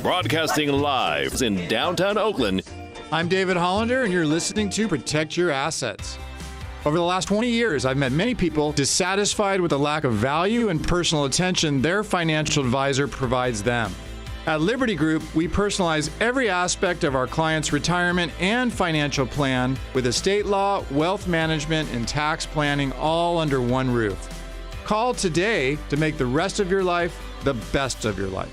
Broadcasting live in downtown Oakland. I'm David Hollander, and you're listening to Protect Your Assets. Over the last 20 years, I've met many people dissatisfied with the lack of value and personal attention their financial advisor provides them. At Liberty Group, we personalize every aspect of our clients' retirement and financial plan with estate law, wealth management, and tax planning all under one roof. Call today to make the rest of your life the best of your life.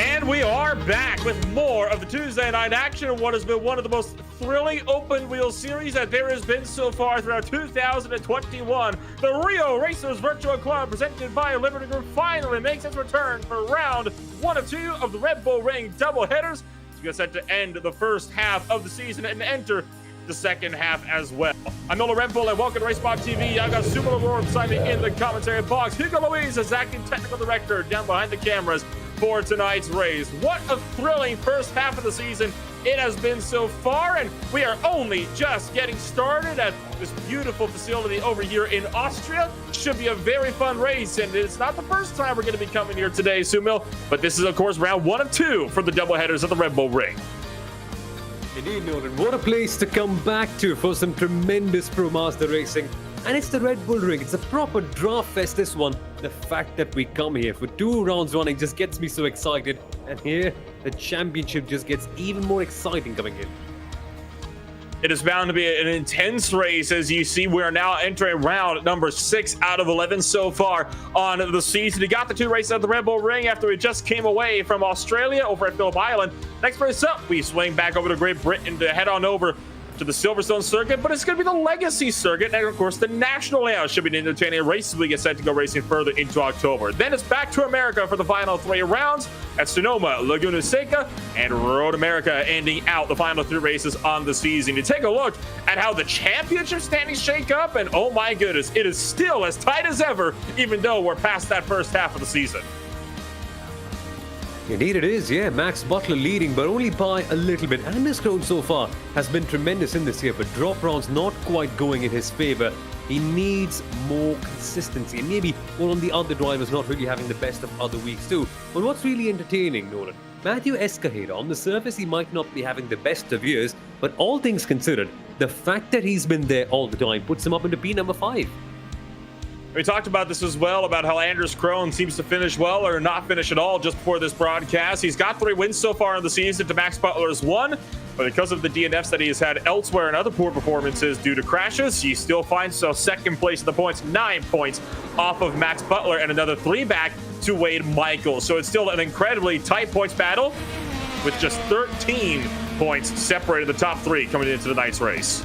And we are back with more of the Tuesday night action of what has been one of the most thrilling open wheel series that there has been so far throughout 2021. The Rio Racers Virtual Club, presented by Liberty Group, finally makes its return for round 1 of 2 of the Red Bull Ring doubleheaders. We get set to end the first half of the season and enter the second half as well. I'm Nola Red Bull, and welcome to RaceSpotTV. I got Sumo Aurora beside me in the commentary box. Hugo Luis is acting technical director down behind the cameras for tonight's race. What a thrilling first half of the season it has been so far, and we are only just getting started at this beautiful facility over here in Austria. Should be a very fun race, and it's not the first time we're going to be coming here today, Sumil, but this is, of course, round 1 of 2 for the doubleheaders of the Red Bull Ring. Indeed, Nolan. What a place to come back to for some tremendous Pro Mazda racing. And it's the Red Bull Ring. It's a proper draft fest, this one. The fact that we come here for 2 rounds running just gets me so excited. And here, the championship just gets even more exciting coming in. It is bound to be an intense race. As you see, we are now entering round number 6 out of 11 so far on the season. We got the 2 races at the Red Bull Ring after we just came away from Australia over at Phillip Island. Next race up, we swing back over to Great Britain to head on over to the Silverstone circuit, but it's going to be the Legacy circuit, and of course the National Layout should be an entertaining race as we get set to go racing further into October. Then it's back to America for the final 3 rounds at Sonoma, Laguna Seca, and Road America, ending out the final 3 races on the season. You take a look at how the championship standings shake up, and oh my goodness, it is still as tight as ever, even though we're past that first half of the season. Indeed it is, yeah. Max Butler leading, but only by a little bit. And his growth so far has been tremendous in this year, but drop rounds not quite going in his favor. He needs more consistency, and maybe one of the other drivers not really having the best of other weeks too. But what's really entertaining, Nolan, Matthew Escajeda, on the surface he might not be having the best of years, but all things considered, the fact that he's been there all the time puts him up into P number 5. We talked about this as well, about how Anders Krohn seems to finish well or not finish at all just before this broadcast. He's got 3 wins so far in the season to Max Butler's 1, but because of the DNFs that he has had elsewhere and other poor performances due to crashes, he still finds himself second place in the points, 9 points off of Max Butler, and another 3 back to Wade Michaels. So it's still an incredibly tight points battle with just 13 points separated the top 3 coming into tonight's race.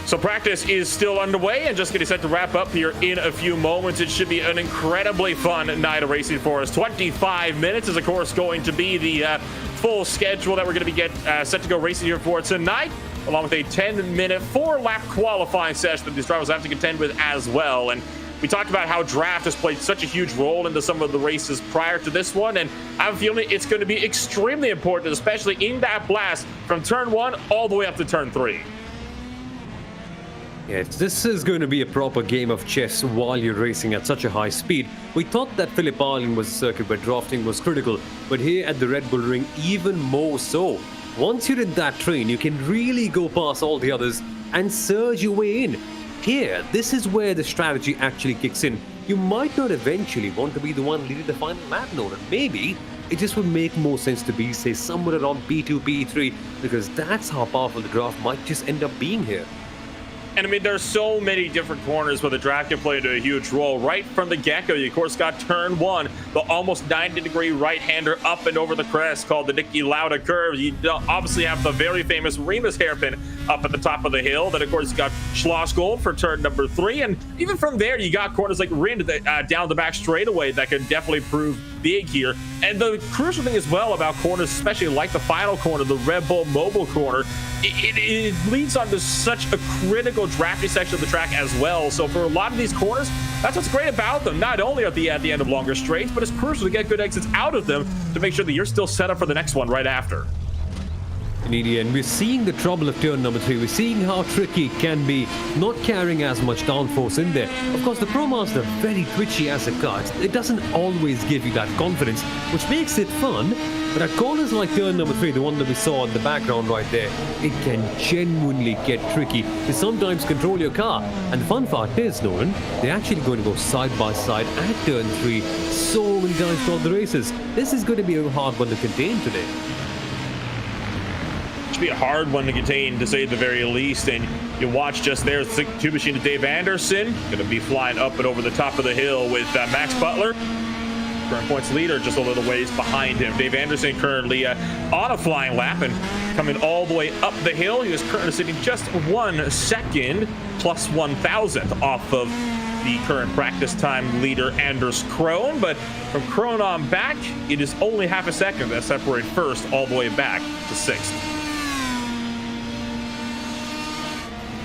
So practice is still underway and just getting set to wrap up here in a few moments. It should be an incredibly fun night of racing for us. 25 minutes is, of course, going to be the full schedule that we're going to be set to go racing here for tonight, along with a 10-minute 4-lap qualifying session that these drivers have to contend with as well. And we talked about how draft has played such a huge role into some of the races prior to this one, and I'm feeling it's going to be extremely important, especially in that blast from turn 1 all the way up to turn 3. Yes, this is going to be a proper game of chess while you're racing at such a high speed. We thought that Phillip Island was a circuit where drafting was critical, but here at the Red Bull Ring, even more so. Once you're in that train, you can really go past all the others and surge your way in. Here, this is where the strategy actually kicks in. You might not eventually want to be the one leading the final lap, Nolan. Maybe it just would make more sense to be, say, somewhere around P2, P3, because that's how powerful the draft might just end up being here. And I mean, there's so many different corners where the draft can play into a huge role. Right from the get-go, you of course got turn one, the almost 90-degree right-hander up and over the crest called the Niki Lauda curve. You obviously have the very famous Remus hairpin up at the top of the hill. Then, of course, you got Schloss Gold for turn number 3. And even from there, you got corners like Rind down the back straightaway that could definitely prove big here. And the crucial thing as well about corners, especially like the final corner, the Red Bull Mobile corner, it leads onto such a critical drafty section of the track as well. So for a lot of these corners, that's what's great about them. Not only at the end of longer straights, but it's crucial to get good exits out of them to make sure that you're still set up for the next one right after. And we're seeing the trouble of turn number 3. We're seeing how tricky it can be, not carrying as much downforce in there. Of course, the Pro Mazda very twitchy as a car. It doesn't always give you that confidence, which makes it fun. But at corners like turn number 3, the one that we saw in the background right there, it can genuinely get tricky to sometimes control your car. And the fun part is, Nolan, they're actually going to go side by side at turn 3 so many times throughout the races. This is going to be a hard one to contain today. Be a hard one to contain, to say the very least. And you watch just there, two machine to Dave Anderson going to be flying up and over the top of the hill with Max Butler, current points leader, just a little ways behind him. Dave Anderson currently on a flying lap and coming all the way up the hill. He was currently sitting just 1 second plus 1,000th off of the current practice time leader Anders Krohn. But from Krohn on back, it is only half a second that separate first all the way back to 6th.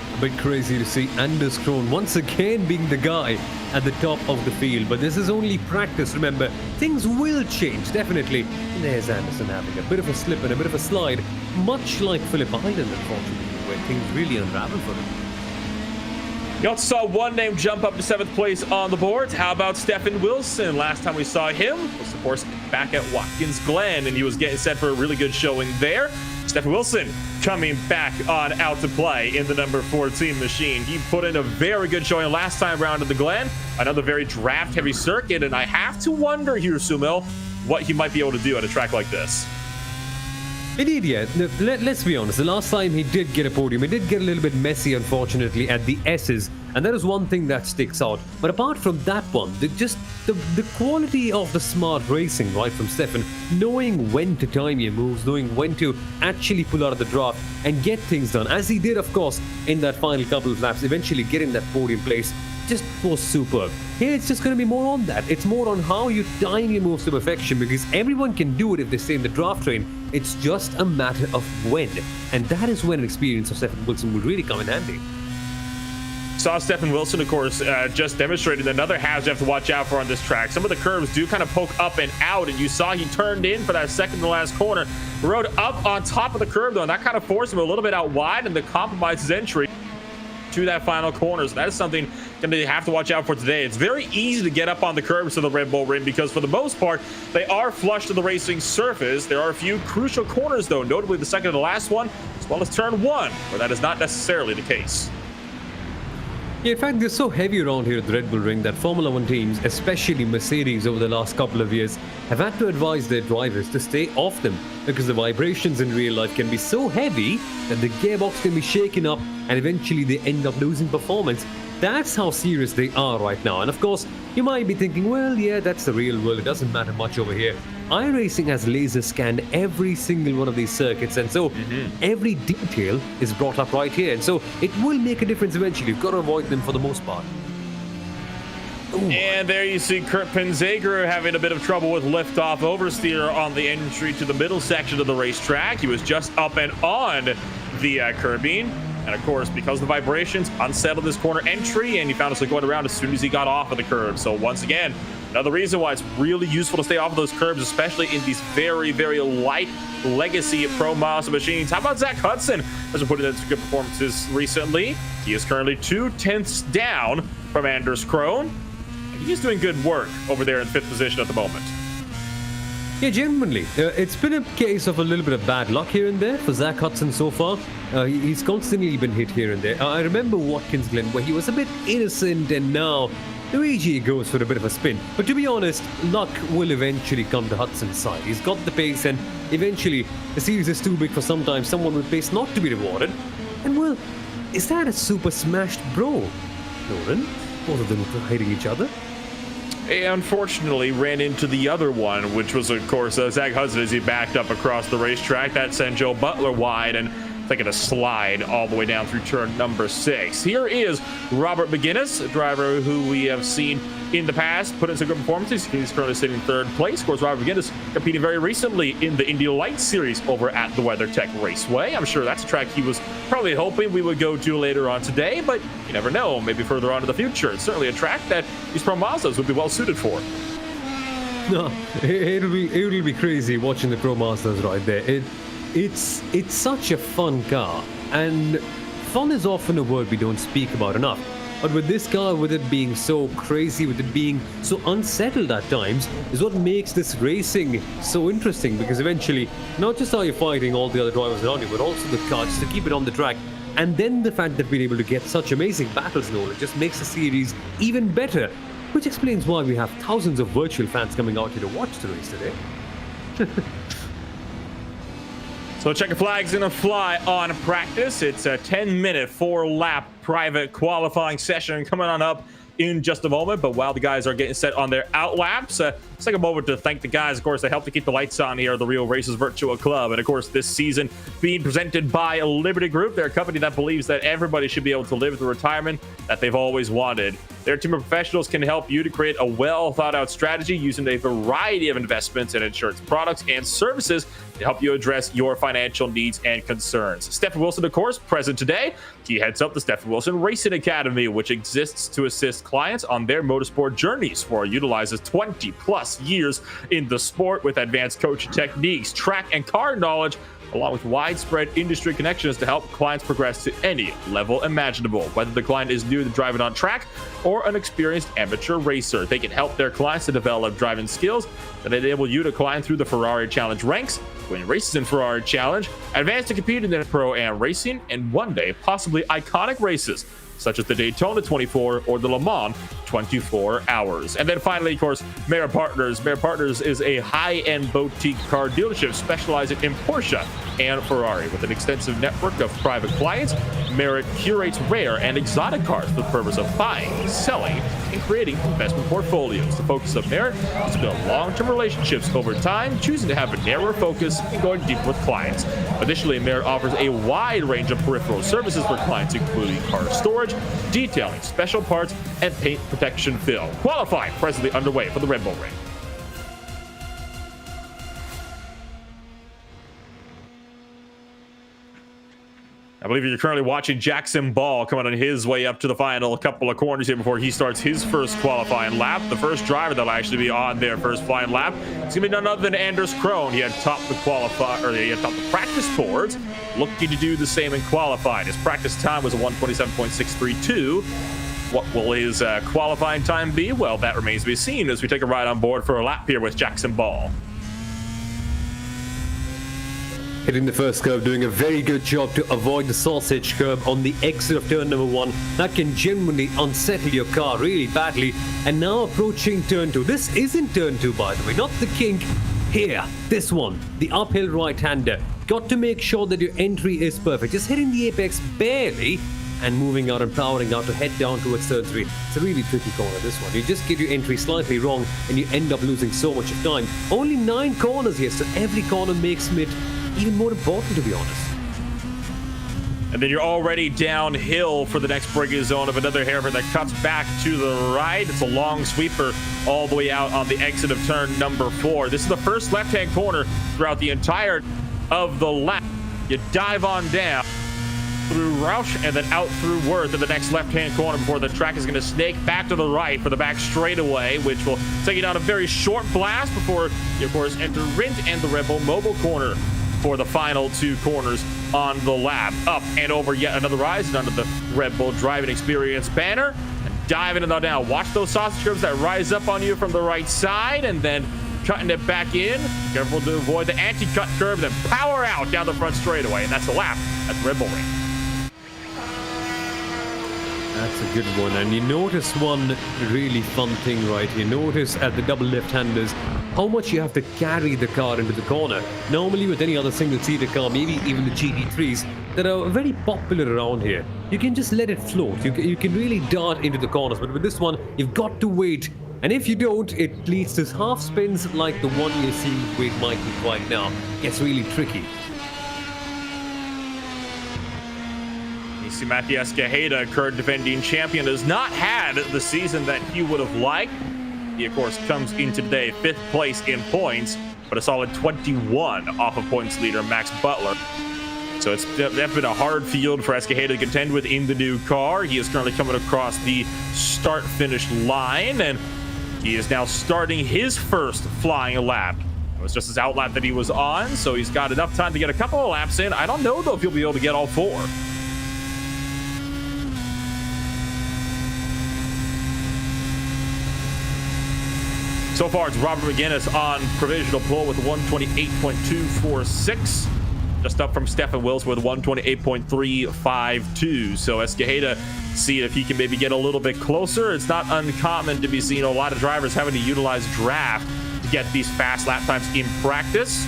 A bit crazy to see Anders Krohn once again being the guy at the top of the field. But this is only practice, remember. Things will change, definitely. And there's Anderson having a bit of a slip and a bit of a slide, much like Phillip Island, unfortunately, where things really unravel for him. You also saw one name jump up to 7th place on the boards. How about Stefan Wilson? Last time we saw him was, of course, back at Watkins Glen, and he was getting set for a really good showing there. Stefan Wilson coming back on out to play in the number 14 machine. He put in a very good showing last time around at the Glen. Another very draft-heavy circuit, and I have to wonder here, Sumil, what he might be able to do at a track like this. Indeed, yeah. Let's be honest. The last time he did get a podium, it did get a little bit messy, unfortunately, at the S's. And that is one thing that sticks out. But apart from that one, the quality of the smart racing, right, from Stefan, knowing when to time your moves, knowing when to actually pull out of the draft and get things done, as he did, of course, in that final couple of laps, eventually getting that podium place, just was superb. Here it's just going to be more on that. It's more on how you time your moves to perfection, because everyone can do it if they stay in the draft train. It's just a matter of when. And that is when an experience of Stefan Wilson will really come in handy. Saw Stefan Wilson, of course, just demonstrated another hazard you have to watch out for on this track. Some of the curves do kind of poke up and out, and you saw he turned in for that second to last corner, rode up on top of the curve, though, and that kind of forced him a little bit out wide and to compromise his entry to that final corner. So that is something they have to watch out for today. It's very easy to get up on the curbs of the Red Bull Ring because for the most part they are flush to the racing surface. There are a few crucial corners though, notably the second to the last one, as well as turn 1, where that is not necessarily the case. Yeah, in fact, they're so heavy around here at the Red Bull Ring that Formula One teams, especially Mercedes over the last couple of years, have had to advise their drivers to stay off them because the vibrations in real life can be so heavy that the gearbox can be shaken up and eventually they end up losing performance. That's how serious they are right now. And of course, you might be thinking, well, yeah, that's the real world. It doesn't matter much over here. iRacing has laser scanned every single one of these circuits, and so every detail is brought up right here. And so it will make a difference eventually. You've got to avoid them for the most part. Ooh. And there you see Kurt Pinzager having a bit of trouble with liftoff oversteer on the entry to the middle section of the racetrack. He was just up and on the curbing. And of course, because the vibrations unsettled this corner entry, and he found himself going around as soon as he got off of the curb. So once again, another reason why it's really useful to stay off of those curbs, especially in these very, very light legacy Pro Mazda machines. How about Zach Hudson? Has been putting in some good performances recently. He is currently 2/10 down from Anders Krohn. And he's doing good work over there in 5th position at the moment. Yeah, genuinely. It's been a case of a little bit of bad luck here and there for Zach Hudson so far. He's constantly been hit here and there. I remember Watkins Glen where he was a bit innocent, and now Luigi goes for a bit of a spin. But to be honest, luck will eventually come to Hudson's side. He's got the pace, and eventually the series is too big for sometimes someone with pace not to be rewarded. And well, Is that a super smashed bro, Nolan? Both of them hitting each other? Unfortunately, ran into the other one, which was, of course, Zach Hudson as he backed up across the racetrack. That sent Joe Butler wide and taking a slide all the way down through turn number 6. Here is Robert McGinnis, a driver who we have seen in the past put in some good performances. He's currently sitting in 3rd place. Of course, Robert McGinnis competing very recently in the Indy Lights Series over at the WeatherTech Raceway. I'm sure that's a track he was probably hoping we would go to later on today, but you never know, maybe further on in the future. It's certainly a track that these Pro Mazdas would be well suited for. No, it'll be crazy watching the Pro Mazdas right there. It's such a fun car, and fun is often a word we don't speak about enough. But with this car, with it being so crazy, with it being so unsettled at times, is what makes this racing so interesting, because eventually, not just are you fighting all the other drivers around you, but also the car just to keep it on the track. And then the fact that we're able to get such amazing battles, Nolan, just makes the series even better, which explains why we have thousands of virtual fans coming out here to watch the race today. So checkered flag's gonna fly on practice. It's a 10-minute 4-lap private qualifying session coming on up in just a moment. But while the guys are getting set on their out laps, let's take a moment to thank the guys, of course, that help to keep the lights on here at the Real Races Virtual Club. And of course, this season being presented by Liberty Group. They're a company that believes that everybody should be able to live the retirement that they've always wanted. Their team of professionals can help you to create a well thought out strategy using a variety of investments and insurance products and services to help you address your financial needs and concerns. Stephen Wilson, of course, present today. He heads up the Stephen Wilson Racing Academy, which exists to assist clients on their motorsport journeys, for utilizes 20 plus years in the sport with advanced coaching techniques, track and car knowledge, along with widespread industry connections to help clients progress to any level imaginable. Whether the client is new to driving on track or an experienced amateur racer, they can help their clients to develop driving skills that enable you to climb through the Ferrari Challenge ranks, win races in Ferrari Challenge, advance to compete in the Pro-Am racing, and one day possibly iconic races such as the Daytona 24 or the Le Mans 24 hours. And then finally, of course, Merit Partners. Merit Partners is a high-end boutique car dealership specializing in Porsche and Ferrari. With an extensive network of private clients, Merit curates rare and exotic cars for the purpose of buying, selling, and creating investment portfolios. The focus of Merit is to build long-term relationships over time, choosing to have a narrower focus and going deeper with clients. Additionally, Merit offers a wide range of peripheral services for clients, including car storage, detailing, special parts, and paint protection fill. Qualifying presently underway for the Red Bull Ring. I believe you're currently watching Jackson Ball coming on his way up to the final couple of corners here before he starts his first qualifying lap. The first driver that'll actually be on their first flying lap is going to be none other than Anders Krohn. He had topped the practice boards, looking to do the same in qualifying. His practice time was a 1:27.632. What will his qualifying time be? Well, that remains to be seen as we take a ride on board for a lap here with Jackson Ball. Hitting the first curve, doing a very good job to avoid the sausage curb on the exit of turn number 1. That can genuinely unsettle your car really badly. And now approaching turn 2. This isn't turn 2, by the way, not the kink. Here, this one, the uphill right-hander. Got to make sure that your entry is perfect. Just hitting the apex barely and moving out and powering out to head down towards turn 3. It's a really tricky corner, this one. You just get your entry slightly wrong and you end up losing so much of time. Only 9 corners here, so every corner makes it even more important, to be honest. And then you're already downhill for the next braking zone of another hairpin that cuts back to the right. It's a long sweeper all the way out on the exit of turn number 4. This is the first left-hand corner throughout the entire of the lap. You dive on down through Roush and then out through Worth in the next left-hand corner before the track is going to snake back to the right for the back straightaway, which will take you down a very short blast before you, of course, enter Rindt and the Red Bull Mobile corner for the final 2 corners on the lap. Up and over yet another rise and under the Red Bull Driving Experience banner. And diving in now. Watch those sausage curves that rise up on you from the right side and then cutting it back in. Careful to avoid the anti-cut curve, then power out down the front straightaway. And that's the lap at the Red Bull Ring. That's a good one. And you notice one really fun thing right here. Notice at the double left-handers, how much you have to carry the car into the corner. Normally with any other single-seater car, maybe even the GT3s that are very popular around here, you can just let it float. You can really dart into the corners, but with this one, you've got to wait. And if you don't, it leads to half spins like the one you're seeing with Michael right now. Gets really tricky. You see Matthew Escajeda, current defending champion, has not had the season that he would have liked. He, of course, comes in today 5th place in points, but a solid 21 off of points leader Max Butler. So it's definitely been a hard field for Escajeda to contend with in the new car. He is currently coming across the start-finish line, and he is now starting his first flying lap. It was just his out lap that he was on, so he's got enough time to get a couple of laps in. I don't know, though, if he'll be able to get all 4. So far, it's Robert McGinnis on provisional pole with 128.246. Just up from Stefan Wilson with 128.352. So Escajeda, see if he can maybe get a little bit closer. It's not uncommon to be seeing a lot of drivers having to utilize draft to get these fast lap times in practice.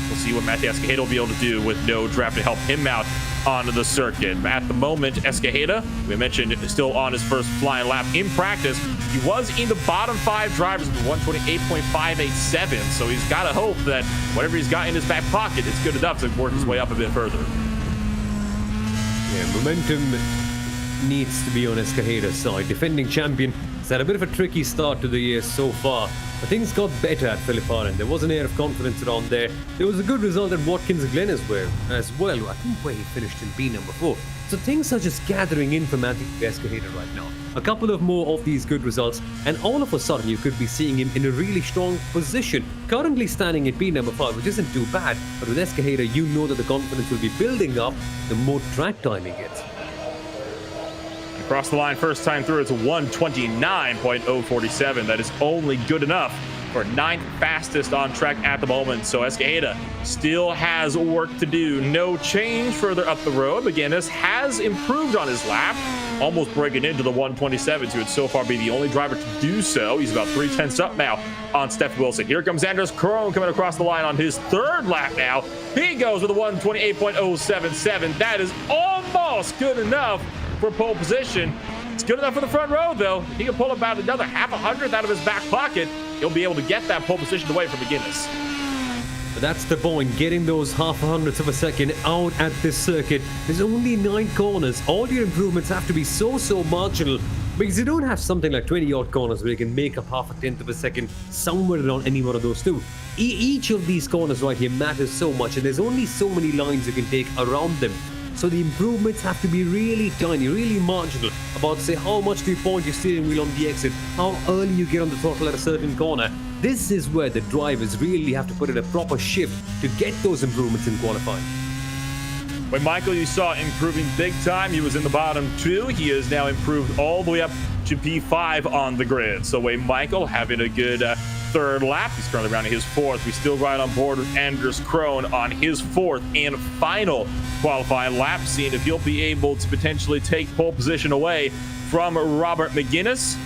We'll see what Matthew Escajeda will be able to do with no draft to help him out onto the circuit. At the moment, Escajeda, we mentioned, is still on his first flying lap in practice. He was in the bottom 5 drivers with 128.587, so he's got to hope that whatever he's got in his back pocket is good enough to work his way up a bit further. Yeah, momentum needs to be on Escajeda's side. Defending champion has had a bit of a tricky start to the year so far, but things got better at Phillip Island. There was an air of confidence around there. There was a good result at Watkins Glen as well. I think where he finished in B number 4. So things are just gathering in for Matthew Escajeda right now. A couple of more of these good results, and all of a sudden you could be seeing him in a really strong position. Currently standing at B number 5, which isn't too bad, but with Escajeda, you know that the confidence will be building up the more track time he gets. Across the line, first time through, it's a 129.047. That is only good enough for 9th fastest on track at the moment. So Escajeda still has work to do. No change further up the road. McGinnis has improved on his lap, almost breaking into the 127s, who would so far be the only driver to do so. He's about 3/10 up now on Steph Wilson. Here comes Anders Krone coming across the line on his 3rd lap now. He goes with a 128.077. That is almost good enough for pole position. It's good enough for the front row, though. He can pull about another 0.5 out of his back pocket. He'll be able to get that pole position away from McGinnis. But that's the point, getting those 0.5 of a second out at this circuit. There's only 9 corners. All your improvements have to be so marginal, because you don't have something like 20 odd corners where you can make up 0.5 of a second somewhere around any one of those 2. Each of these corners right here matters so much, and there's only so many lines you can take around them. So the improvements have to be really tiny, really marginal. About, say, how much do you point your steering wheel on the exit, how early you get on the throttle at a certain corner. This is where the drivers really have to put in a proper shift to get those improvements in qualifying. When Michael, you saw improving big time, he was in the bottom 2. He has now improved all the way up to P5 on the grid. So Wayne Michael having a good 3rd lap. He's currently rounding his 4th. We still ride on board with Anders Krone on his 4th and final qualifying lap, seeing if he'll be able to potentially take pole position away from Robert McGinnis.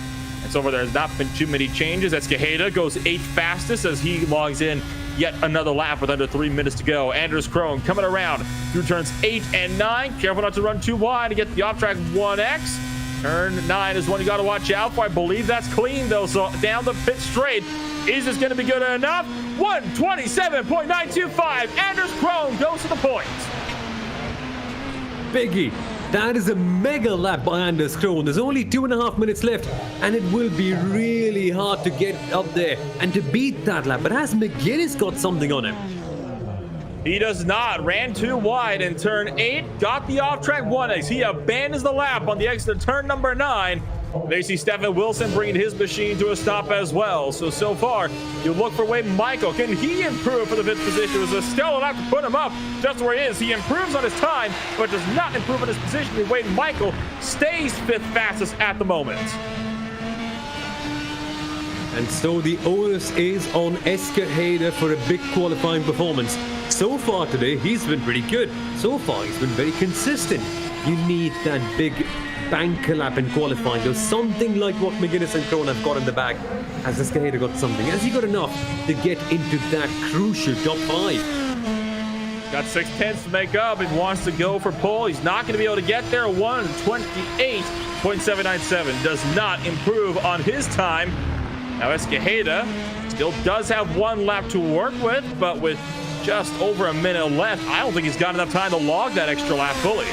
And so far, there's not been too many changes. Escajeda goes 8th fastest as he logs in yet another lap with under 3 minutes to go. Anders Krone coming around through turns 8 and 9. Careful not to run too wide to get the off-track 1X. Turn 9 is one you got to watch out for. I believe that's clean, though, so down the pit straight. Is this going to be good enough? 127.925. Anders Krone goes to the point. Biggie. That is a mega lap by Anders Krone. There's only 2.5 minutes left, and it will be really hard to get up there and to beat that lap. But has McGinnis got something on him? He does not. Ran too wide in turn 8. Got the off-track 1X. He abandons the lap on the exit of turn number 9. They see Stefan Wilson bringing his machine to a stop as well. So far, you look for Wayne Michael. Can he improve for the 5th position? It was a stellar lap to put him up just where he is. He improves on his time, but does not improve on his position. And Wayne Michael stays 5th fastest at the moment. And so the onus is on Escajeda for a big qualifying performance. So far today, he's been pretty good. So far, he's been very consistent. You need that big bank a lap in qualifying. There's something like what McGuinness and Krohn have got in the bag. Has Escajeda got something? Has he got enough to get into that crucial top 5? Got 6/10 to make up. He wants to go for pole. He's not going to be able to get there. 1:28.797 does not improve on his time. Now Escajeda still does have one lap to work with, but with just over a minute left, I don't think he's got enough time to log that extra lap fully.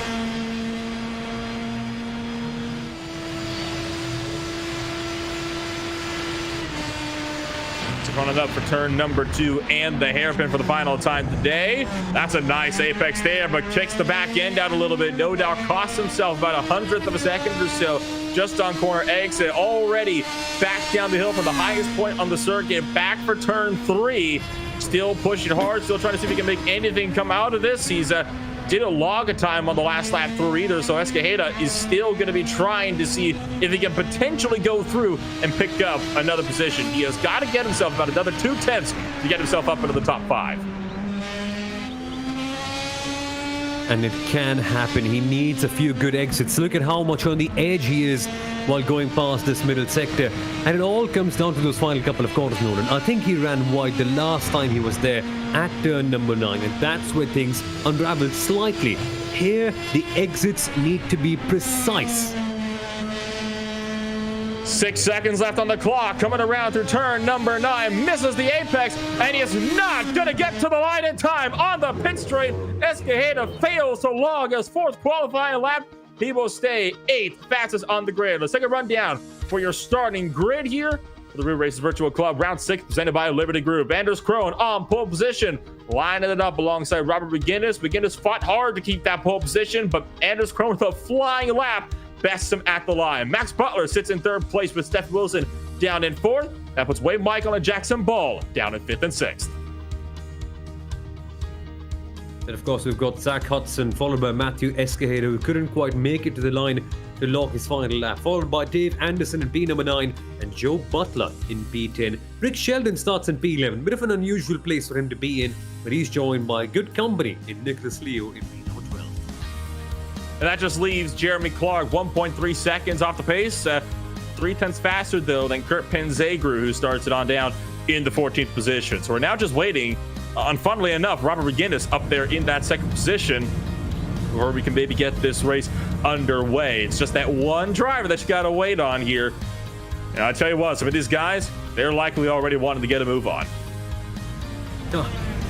Running up for turn number 2 and the hairpin for the final time today. That's a nice apex there, but kicks the back end out a little bit. No doubt costs himself about 1/100th of a second or so just on corner exit. Already back down the hill from the highest point on the circuit. Back for turn 3. Still pushing hard. Still trying to see if he can make anything come out of this. He's didn't log a time on the last lap through either, so Escajeda is still going to be trying to see if he can potentially go through and pick up another position. He has got to get himself about another 2/10 to get himself up into the top 5. And it can happen. He needs a few good exits. Look at how much on the edge he is while going past this middle sector. And it all comes down to those final couple of corners, Nolan. I think he ran wide the last time he was there at turn number 9. And that's where things unraveled slightly. Here, the exits need to be precise. 6 seconds left on the clock. Coming around through turn number 9. Misses the apex, and he is not going to get to the line in time on the pit straight. Escajeda fails to log his 4th qualifying lap. He will stay 8th fastest on the grid. Let's take a rundown for your starting grid here for the Real Races Virtual Club. Round 6 presented by Liberty Group. Anders Krohn on pole position, lining it up alongside Robert McGuinness. McGuinness fought hard to keep that pole position, but Anders Krohn with a flying lap bests him at the line. Max Butler sits in 3rd place with Steph Wilson down in 4th. That puts Wade Michael and Jackson Ball down in 5th and 6th. And of course, we've got Zach Hudson, followed by Matthew Escajeda, who couldn't quite make it to the line to log his final lap, followed by Dave Anderson in P number 9 and Joe Butler in P10. Rick Sheldon starts in P11, bit of an unusual place for him to be in, but he's joined by good company in Nicholas Leo in P number 12. And that just leaves Jeremy Clark 1.3 seconds off the pace. 3/10 faster, though, than Kurt Penzegru, who starts it on down in the 14th position. So we're now just waiting on, funnily enough, Robert McGuinness up there in that 2nd position, where we can maybe get this race underway. It's just that one driver that you got to wait on here. And I tell you what, some of these guys, they're likely already wanting to get a move on. You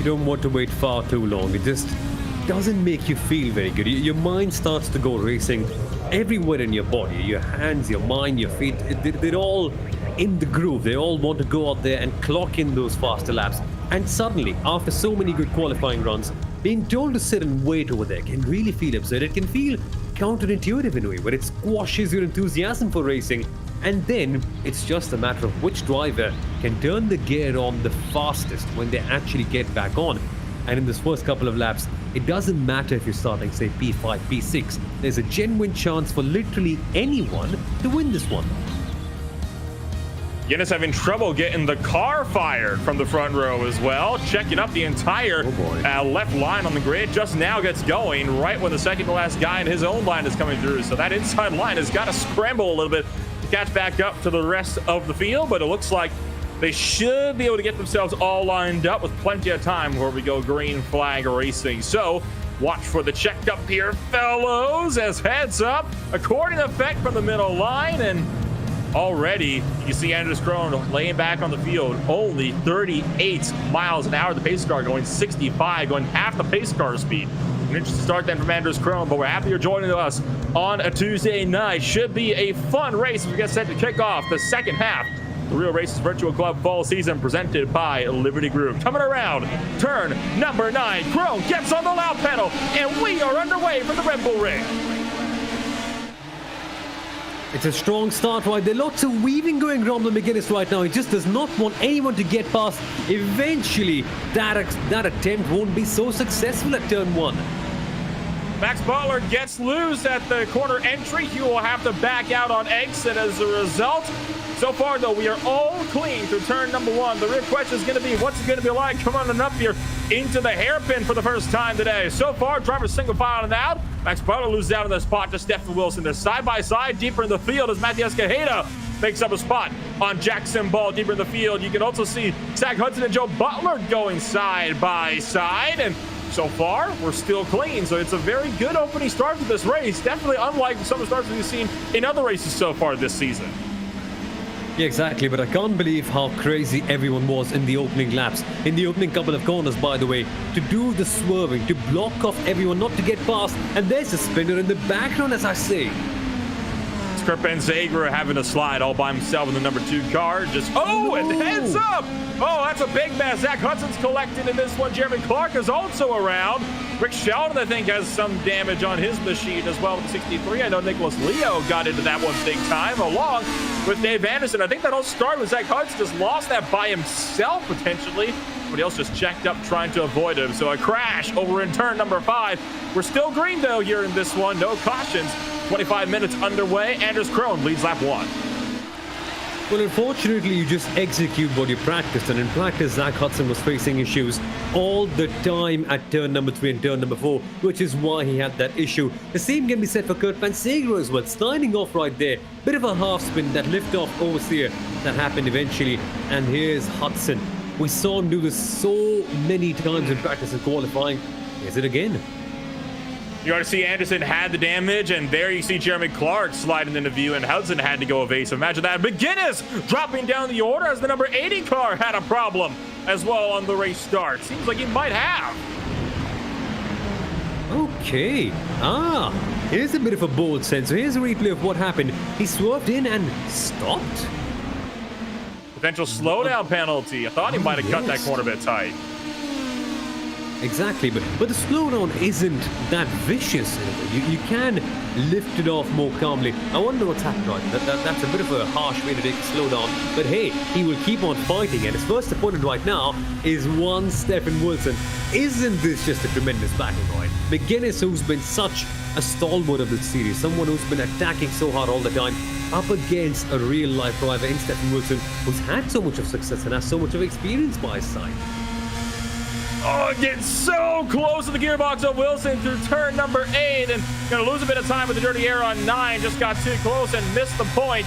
don't want to wait far too long. It just doesn't make you feel very good. Your mind starts to go racing everywhere in your body. Your hands, your mind, your feet, they're all in the groove. They all want to go out there and clock in those faster laps. And suddenly, after so many good qualifying runs, being told to sit and wait over there can really feel absurd. It can feel counterintuitive in a way, where it squashes your enthusiasm for racing. And then it's just a matter of which driver can turn the gear on the fastest when they actually get back on. And in this first couple of laps, it doesn't matter if you're starting, say, P5, P6. There's a genuine chance for literally anyone to win this one. Guinness having trouble getting the car fired from the front row as well. Checking up the entire left line on the grid. Just now gets going right when the second to last guy in his own line is coming through. So that inside line has got to scramble a little bit to catch back up to the rest of the field. But it looks like they should be able to get themselves all lined up with plenty of time before we go green flag racing. So watch for the checkup here, fellows, as heads up. Accordion effect from the middle line, and already you can see Anders Krohn laying back on the field. Only 38 miles an hour. The pace car going 65, going half the pace car speed. An interesting start then from Anders Krohn, but we're happy you're joining us on a Tuesday night. Should be a fun race as we get set to kick off the second half. The Real Races Virtual Club fall season presented by Liberty Group. Coming around turn number 9. Krohn gets on the loud pedal, and we are underway for the Red Bull Ring. It's a strong start right there. Lots of weaving going on with McGuinness right now. He just does not want anyone to get past. Eventually, that attempt won't be so successful at turn 1. Max Butler gets loose at the corner entry. He will have to back out on exit as a result. So far, though, we are all clean through turn number 1. The real question is going to be, what's it going to be like coming on up here into the hairpin for the first time today? So far, drivers single filing out. Max Butler loses out in the spot to Stephen Wilson. They're side by side deeper in the field as Matthew Escajeda makes up a spot on Jackson Ball deeper in the field. You can also see Zach Hudson and Joe Butler going side by side. And so far, we're still clean. So it's a very good opening start to this race. Definitely unlike some of the starts we've seen in other races so far this season. Yeah, exactly, but I can't believe how crazy everyone was in the opening laps. In the opening couple of corners, by the way, to do the swerving, to block off everyone, not to get past. And there's a spinner in the background, as I say. Kurt Benzager having a slide all by himself in the number 2 car. Just, and heads up! Oh, that's a big mess. Zach Hudson's collected in this one. Jeremy Clark is also around. Rick Sheldon, I think, has some damage on his machine as well with the 63. I know Nicholas Leo got into that one big time, along with Dave Anderson. I think that all started with Zach Hudson just lost that by himself, potentially. Everybody else just checked up trying to avoid him. So a crash over in turn number 5. We're still green, though, here in this one. No cautions. 25 minutes underway. Anders Krohn leads lap 1. Well, unfortunately, you just execute what you practiced, and in practice, Zach Hudson was facing issues all the time at turn number 3 and turn number 4, which is why he had that issue. The same can be said for Kurt Van Segre as well, sliding off right there. Bit of a half spin, that lift off oversteer that happened eventually, and here's Hudson. We saw him do this so many times in practice and qualifying. Here's it again. You already see Anderson had the damage, and there you see Jeremy Clark sliding into view, and Hudson had to go evasive. Imagine that. McGuinness dropping down the order as the number 80 car had a problem as well on the race start. Seems like he might have. Okay. Here's a bit of a bold sense. So here's a replay of what happened. He swerved in and stopped. Potential slowdown penalty. I thought he might have cut that corner a bit tight. Exactly, but the slowdown isn't that vicious. You can lift it off more calmly. I wonder what's happened right. That's a bit of a harsh way to take a slowdown. But hey, he will keep on fighting, and his first opponent right now is one Stephen Wilson. Isn't this just a tremendous battle, right? McGuinness, who's been such a stalwart of this series, someone who's been attacking so hard all the time, up against a real-life driver in Stephen Wilson, who's had so much of success and has so much of experience by his side. Oh, getting so close to the gearbox of Wilson through turn number 8, and gonna lose a bit of time with the dirty air on 9. Just got too close and missed the point.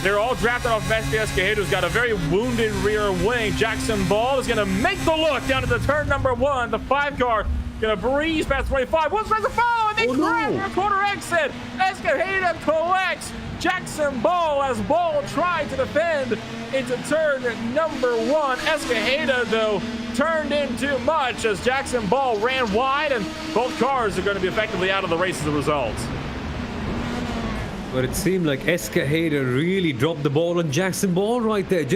They're all drafted off Matthew Escajeda, who's got a very wounded rear wing. Jackson Ball is gonna make the look down to the turn number 1. The 5 car gonna breeze past 25. Wilson tries to follow, and they crash their corner exit. Escajeda collects Jackson Ball as Ball tried to defend into turn number 1. Escajeda, though, turned in too much as Jackson Ball ran wide, and both cars are going to be effectively out of the race as a result. But it seemed like Escajeda really dropped the ball on Jackson Ball right there.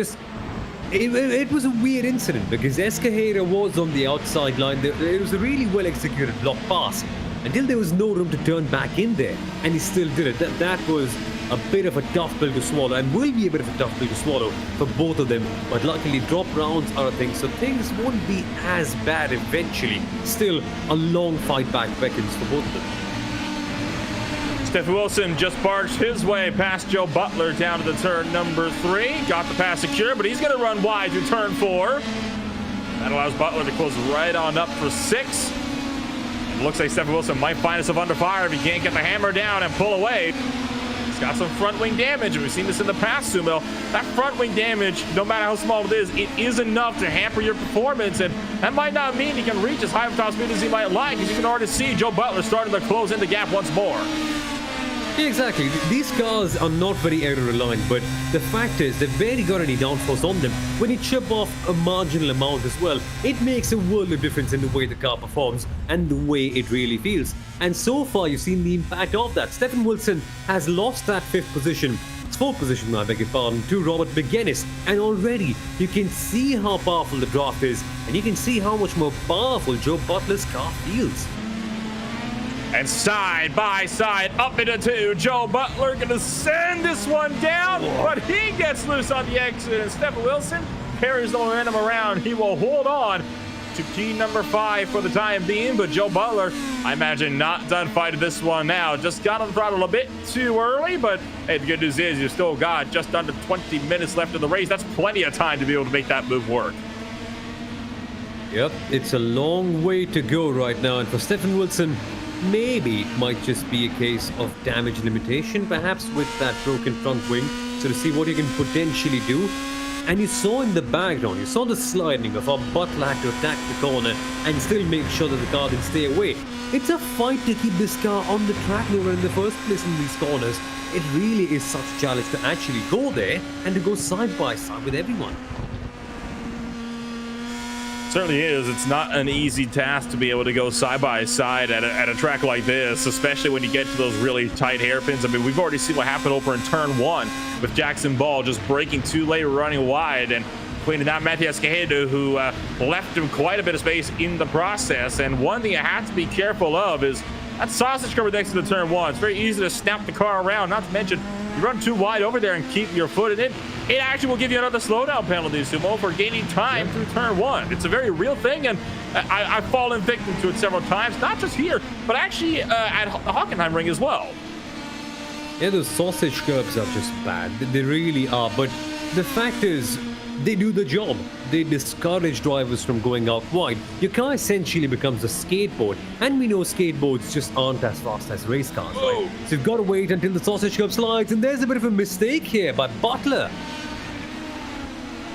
It was a weird incident because Escajeda was on the outside line. It was a really well executed block pass until there was no room to turn back in there, and he still did it. That was a bit of a tough pill to swallow, and will be a bit of a tough pill to swallow for both of them. But luckily, drop rounds are a thing, so things won't be as bad eventually. Still, a long fight back beckons for both of them. Stephen Wilson just barged his way past Joe Butler down to the turn number 3. Got the pass secure, but he's going to run wide to turn 4. That allows Butler to close right on up for 6. It looks like Stephen Wilson might find himself under fire if he can't get the hammer down and pull away. He's got some front wing damage, and we've seen this in the past, Sumo. That front wing damage, no matter how small it is enough to hamper your performance, and that might not mean he can reach as high of top speed as he might like, as you can already see Joe Butler starting to close in the gap once more. Yeah, exactly. These cars are not very aero-reliant, but the fact is they've barely got any downforce on them. When you chip off a marginal amount as well, it makes a world of difference in the way the car performs and the way it really feels. And so far, you've seen the impact of that. Stephen Wilson has lost that 5th position. It's 4th position, I beg your pardon, to Robert McGuinness. And already, you can see how powerful the draft is, and you can see how much more powerful Joe Butler's car feels. And side by side, up into 2. Joe Butler gonna send this one down, but he gets loose on the exit, and Stephen Wilson carries the momentum around. He will hold on to key number 5 for the time being, but Joe Butler, I imagine, not done fighting this one now. Just got on the throttle a bit too early, but hey, the good news is you've still got just under 20 minutes left in the race. That's plenty of time to be able to make that move work. Yep, it's a long way to go right now, and for Stephen Wilson, Maybe it might just be a case of damage limitation, perhaps with that broken front wing, so to see what you can potentially do. And you saw in the background, you saw the sliding of our Butler had to attack the corner and still make sure that the car didn't stay away. It's a fight to keep this car on the track nowhere in the first place in these corners. It really is such a challenge to actually go there and to go side by side with everyone. Certainly is. It's not an easy task to be able to go side by side at a track like this, especially when you get to those really tight hairpins. I mean, we've already seen what happened over in turn 1 with Jackson Ball just breaking too late, running wide, and cleaning out Matthias Cajedo, who left him quite a bit of space in the process. And one thing you have to be careful of is that sausage cover next to the turn 1. It's very easy to snap the car around, not to mention you run too wide over there and keep your foot in it. It actually will give you another slowdown penalty, Sumo, for gaining time through turn 1. It's a very real thing, and I've fallen victim to it several times, not just here, but actually at the Hockenheim ring as well. Yeah, those sausage curbs are just bad. They really are. But the fact is, they do the job. They discourage drivers from going out wide. Your car essentially becomes a skateboard, and we know skateboards just aren't as fast as race cars, right? So you've got to wait until the sausage curb slides, and there's a bit of a mistake here by Butler.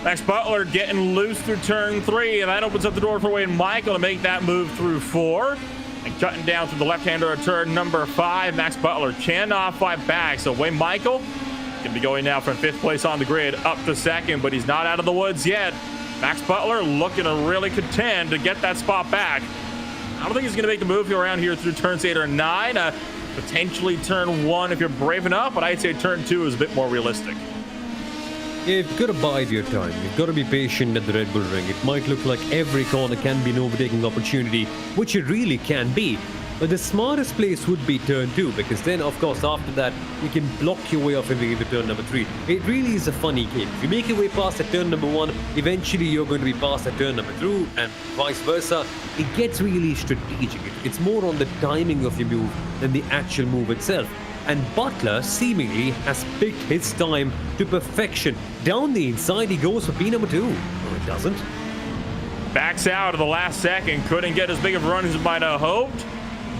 Max Butler getting loose through turn 3, and that opens up the door for Wayne Michael to make that move through 4. And cutting down through the left-hander at turn number 5, Max Butler cannot fight back. So Wayne Michael can be going now from 5th place on the grid up to 2nd, but he's not out of the woods yet. Max Butler looking to really contend to get that spot back. I don't think he's going to make the move around here through turns 8 or 9. Potentially turn 1 if you're brave enough, but I'd say turn 2 is a bit more realistic. Yeah, you've got to bide your time. You've got to be patient at the Red Bull Ring. It might look like every corner can be an overtaking opportunity, which it really can be. But the smartest place would be turn 2, because then, of course, after that, you can block your way off into turn number 3. It really is a funny game. If you make your way past at turn number 1, eventually you're going to be past at turn number 2, and vice versa. It gets really strategic. It's more on the timing of your move than the actual move itself. And Butler seemingly has picked his time to perfection. Down the inside he goes for P number 2. No, it doesn't. Backs out at the last second. Couldn't get as big of a run as he might have hoped.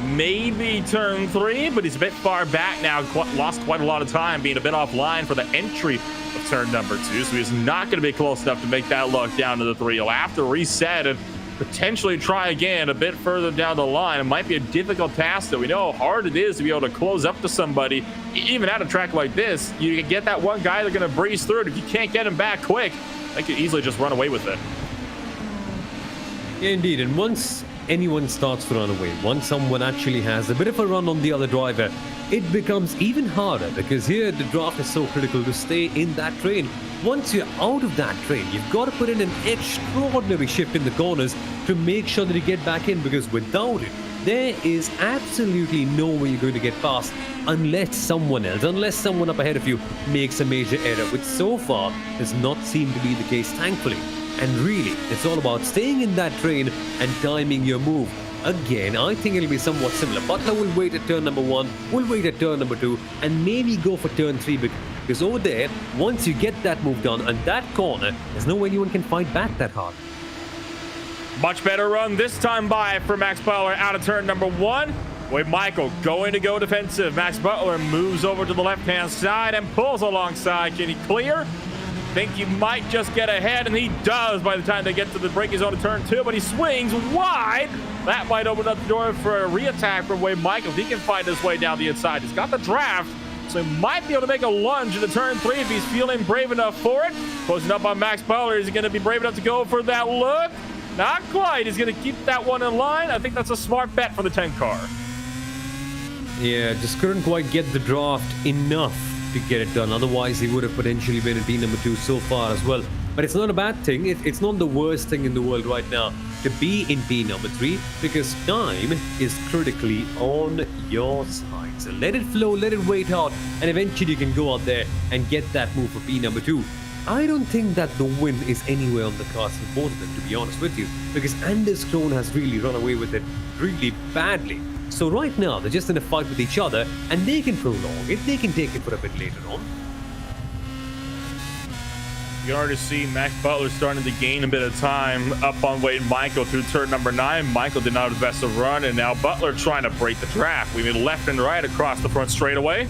Maybe turn 3, but he's a bit far back now. Lost quite a lot of time being a bit offline for the entry of turn number 2. So he's not going to be close enough to make that look down to the 3. He'll have to reset and potentially try again a bit further down the line. It might be a difficult task, though. We know how hard it is to be able to close up to somebody. Even at a track like this, you can get that one guy that's going to breeze through it. If you can't get him back quick, they could easily just run away with it. Yeah, indeed. And once anyone starts to run away, once someone actually has a bit of a run on the other driver, it becomes even harder, because here the draft is so critical to stay in that train. Once you're out of that train, you've got to put in an extraordinary shift in the corners to make sure that you get back in, because without it, there is absolutely no way you're going to get past unless someone else, unless someone up ahead of you makes a major error, which so far does not seem to be the case, thankfully. And really, it's all about staying in that train and timing your move. Again, I think it'll be somewhat similar. Butler will wait at turn number 1, will wait at turn number 2, and maybe go for turn 3, because over there, once you get that move done and that corner, there's no way anyone can fight back that hard. Much better run this time by for Max Butler out of turn number 1. Wade Michael going to go defensive. Max Butler moves over to the left-hand side and pulls alongside. Can he clear? Think he might just get ahead, and he does by the time they get to the braking zone of turn 2, but he swings wide. That might open up the door for a re-attack from Wade Michael. He can find his way down the inside. He's got the draft, so he might be able to make a lunge into turn 3 if he's feeling brave enough for it. Closing up on Max Butler. Is he going to be brave enough to go for that look? Not quite. He's going to keep that one in line. I think that's a smart bet for the 10 car. Yeah, just couldn't quite get the draft enough to get it done. Otherwise, he would have potentially been in P number 2 so far as well. But it's not a bad thing. It's not the worst thing in the world right now to be in P number 3, because time is critically on your side. So let it flow, let it wait out, and eventually you can go out there and get that move for P number 2. I don't think that the win is anywhere on the cards for both of them, to be honest with you, because Anders Krohn has really run away with it really badly. So right now, they're just in a fight with each other, and they can prolong it, they can take it for a bit later on. You already see Max Butler starting to gain a bit of time up on Wade Michael through turn number 9. Michael did not have the best of run, and now Butler trying to break the draft. We made left and right across the front straightaway.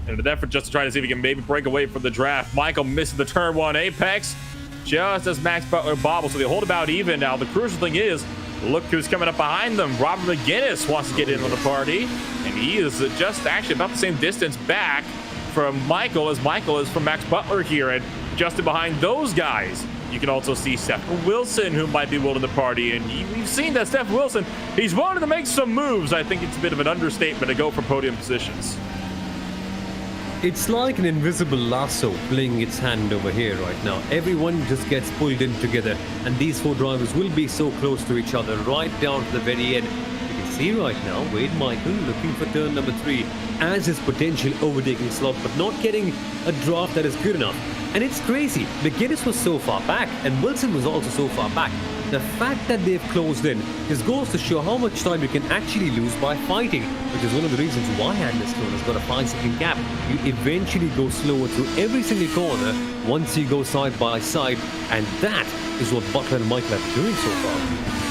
In an effort just to try to see if he can maybe break away from the draft. Michael misses the turn 1 apex just as Max Butler bobbles, so they hold about even. Now the crucial thing is, look who's coming up behind them. Robert McGinnis wants to get in on the party, and he is just actually about the same distance back from Michael as Michael is from Max Butler here. And just behind those guys, you can also see Steph Wilson, who might be willing to party. And we've seen that Steph Wilson, he's willing to make some moves. I think it's a bit of an understatement to go for podium positions. It's like an invisible lasso playing its hand over here right now. Everyone just gets pulled in together, and these 4 drivers will be so close to each other right down to the very end. You can see right now Wade Michael looking for turn number 3 as his potential overtaking slot, but not getting a draft that is good enough. And it's crazy. McGinnis was so far back, and Wilson was also so far back. The fact that they've closed in just goes to show how much time you can actually lose by fighting, which is one of the reasons why Anderson has got a 5-second gap. You eventually go slower through every single corner once you go side by side, and that is what Butler and Michael have been doing so far.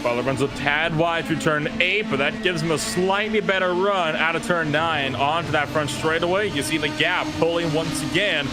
Butler runs a tad wide through turn 8, but that gives him a slightly better run out of turn 9 onto that front straightaway. You see the gap pulling once again.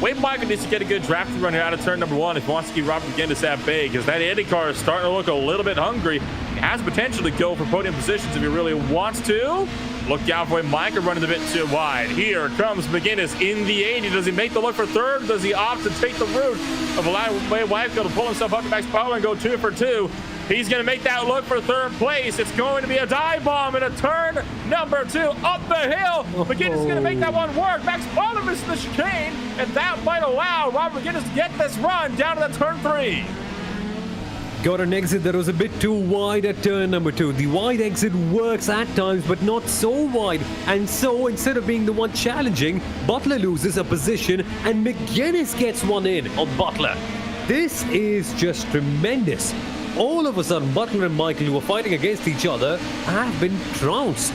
Wade Michael needs to get a good draft run here out of turn number 1 if he wants to keep Robert McGinnis that big, because that Indy car is starting to look a little bit hungry. He has potential to go for podium positions if he really wants to. Look out for Wade Michael running a bit too wide. Here comes McGinnis in the 80. Does he make the look for third? Does he opt to take the route of allowing Wade Michael to pull himself up to Max Butler and go 2 for 2? He's going to make that look for third place. It's going to be a dive bomb in a turn number 2 up the hill. McGinnis is going to make that one work. Max Butler misses the chicane, and that might allow Robert McGinnis to get this run down to that turn 3. Got an exit that was a bit too wide at turn number 2. The wide exit works at times, but not so wide. And so, instead of being the one challenging, Butler loses a position, and McGinnis gets one in on Butler. This is just tremendous. All of a sudden, Butler and Michael, who were fighting against each other, have been trounced.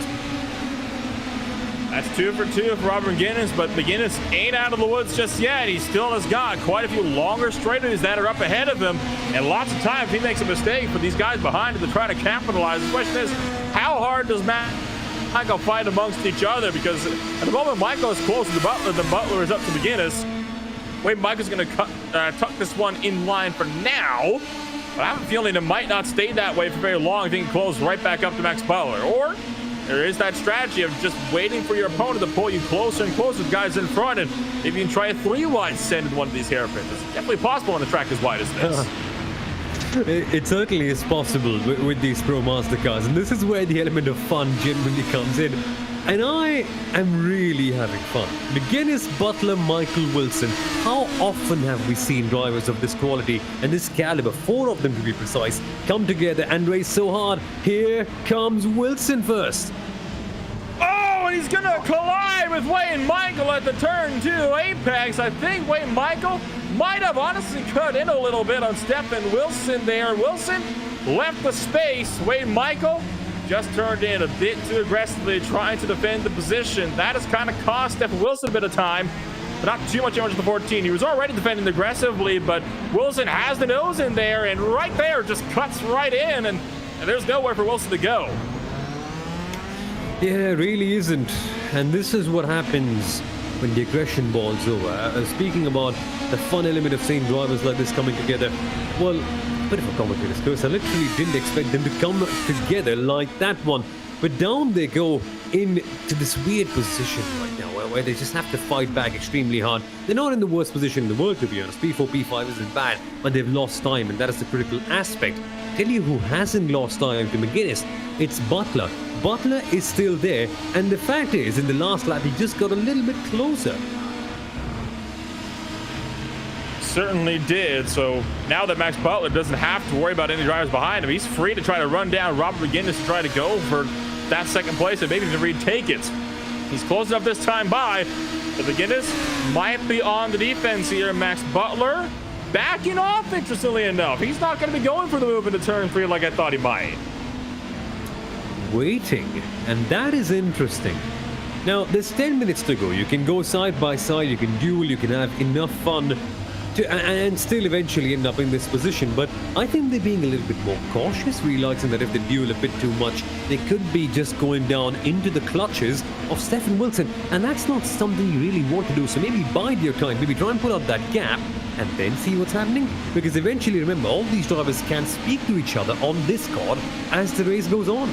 That's 2 for 2 for Robert McGinnis, but McGinnis ain't out of the woods just yet. He still has got quite a few longer straightaways that are up ahead of him, and lots of times he makes a mistake for these guys behind him to try to capitalize. The question is, how hard does Michael fight amongst each other? Because at the moment, Michael is closer to Butler than Butler is up to McGinnis. Wade Michael's going to tuck this one in line for now. But I have a feeling it might not stay that way for very long if he can close right back up to Max Butler. Or there is that strategy of just waiting for your opponent to pull you closer and closer to guys in front, and maybe you can try a 3-wide send in one of these hairpins. It's definitely possible on a track as wide as this. It certainly is possible with these Pro Mazda cars, and this is where the element of fun genuinely comes in. And I am really having fun. McGinnis, Butler, Michael, Wilson. How often have we seen drivers of this quality and this caliber, 4 of them to be precise, come together and race so hard? Here comes Wilson first. Oh, and he's going to collide with Wade Michael at the turn 2 apex. I think Wade Michael might have honestly cut in a little bit on Stephen Wilson there. Wilson left the space. Wade Michael just turned in a bit too aggressively, trying to defend the position. That has kind of cost Stephen Wilson a bit of time, but not too much damage to the 14. He was already defending aggressively, but Wilson has the nose in there, and right there just cuts right in, and there's nowhere for Wilson to go. Yeah, it really isn't. And this is what happens when the aggression boils over. Speaking about the fun element of seeing drivers like this coming together, well, bit of a commentator's curse. I literally didn't expect them to come together like that one. But down they go into this weird position right now where they just have to fight back extremely hard. They're not in the worst position in the world, to be honest. P4, P5 isn't bad, but they've lost time, and that is the critical aspect. Tell you who hasn't lost time to McGinnis, it's Butler. Butler is still there, and the fact is, in the last lap, he just got a little bit closer. Certainly did. So now that Max Butler doesn't have to worry about any drivers behind him, he's free to try to run down Robert McGinnis to try to go for that second place and maybe even retake it. He's close enough this time by, but McGinnis might be on the defense here. Max Butler backing off, interestingly enough. He's not going to be going for the move into turn 3 like I thought he might. Waiting, and that is interesting. Now, there's 10 minutes to go. You can go side by side, you can duel, you can have enough fun and still eventually end up in this position. But I think they're being a little bit more cautious, realizing that if they duel a bit too much, they could be just going down into the clutches of Stefan Wilson. And that's not something you really want to do. So maybe bide your time, maybe try and pull out that gap and then see what's happening. Because eventually, remember, all these drivers can speak to each other on Discord as the race goes on.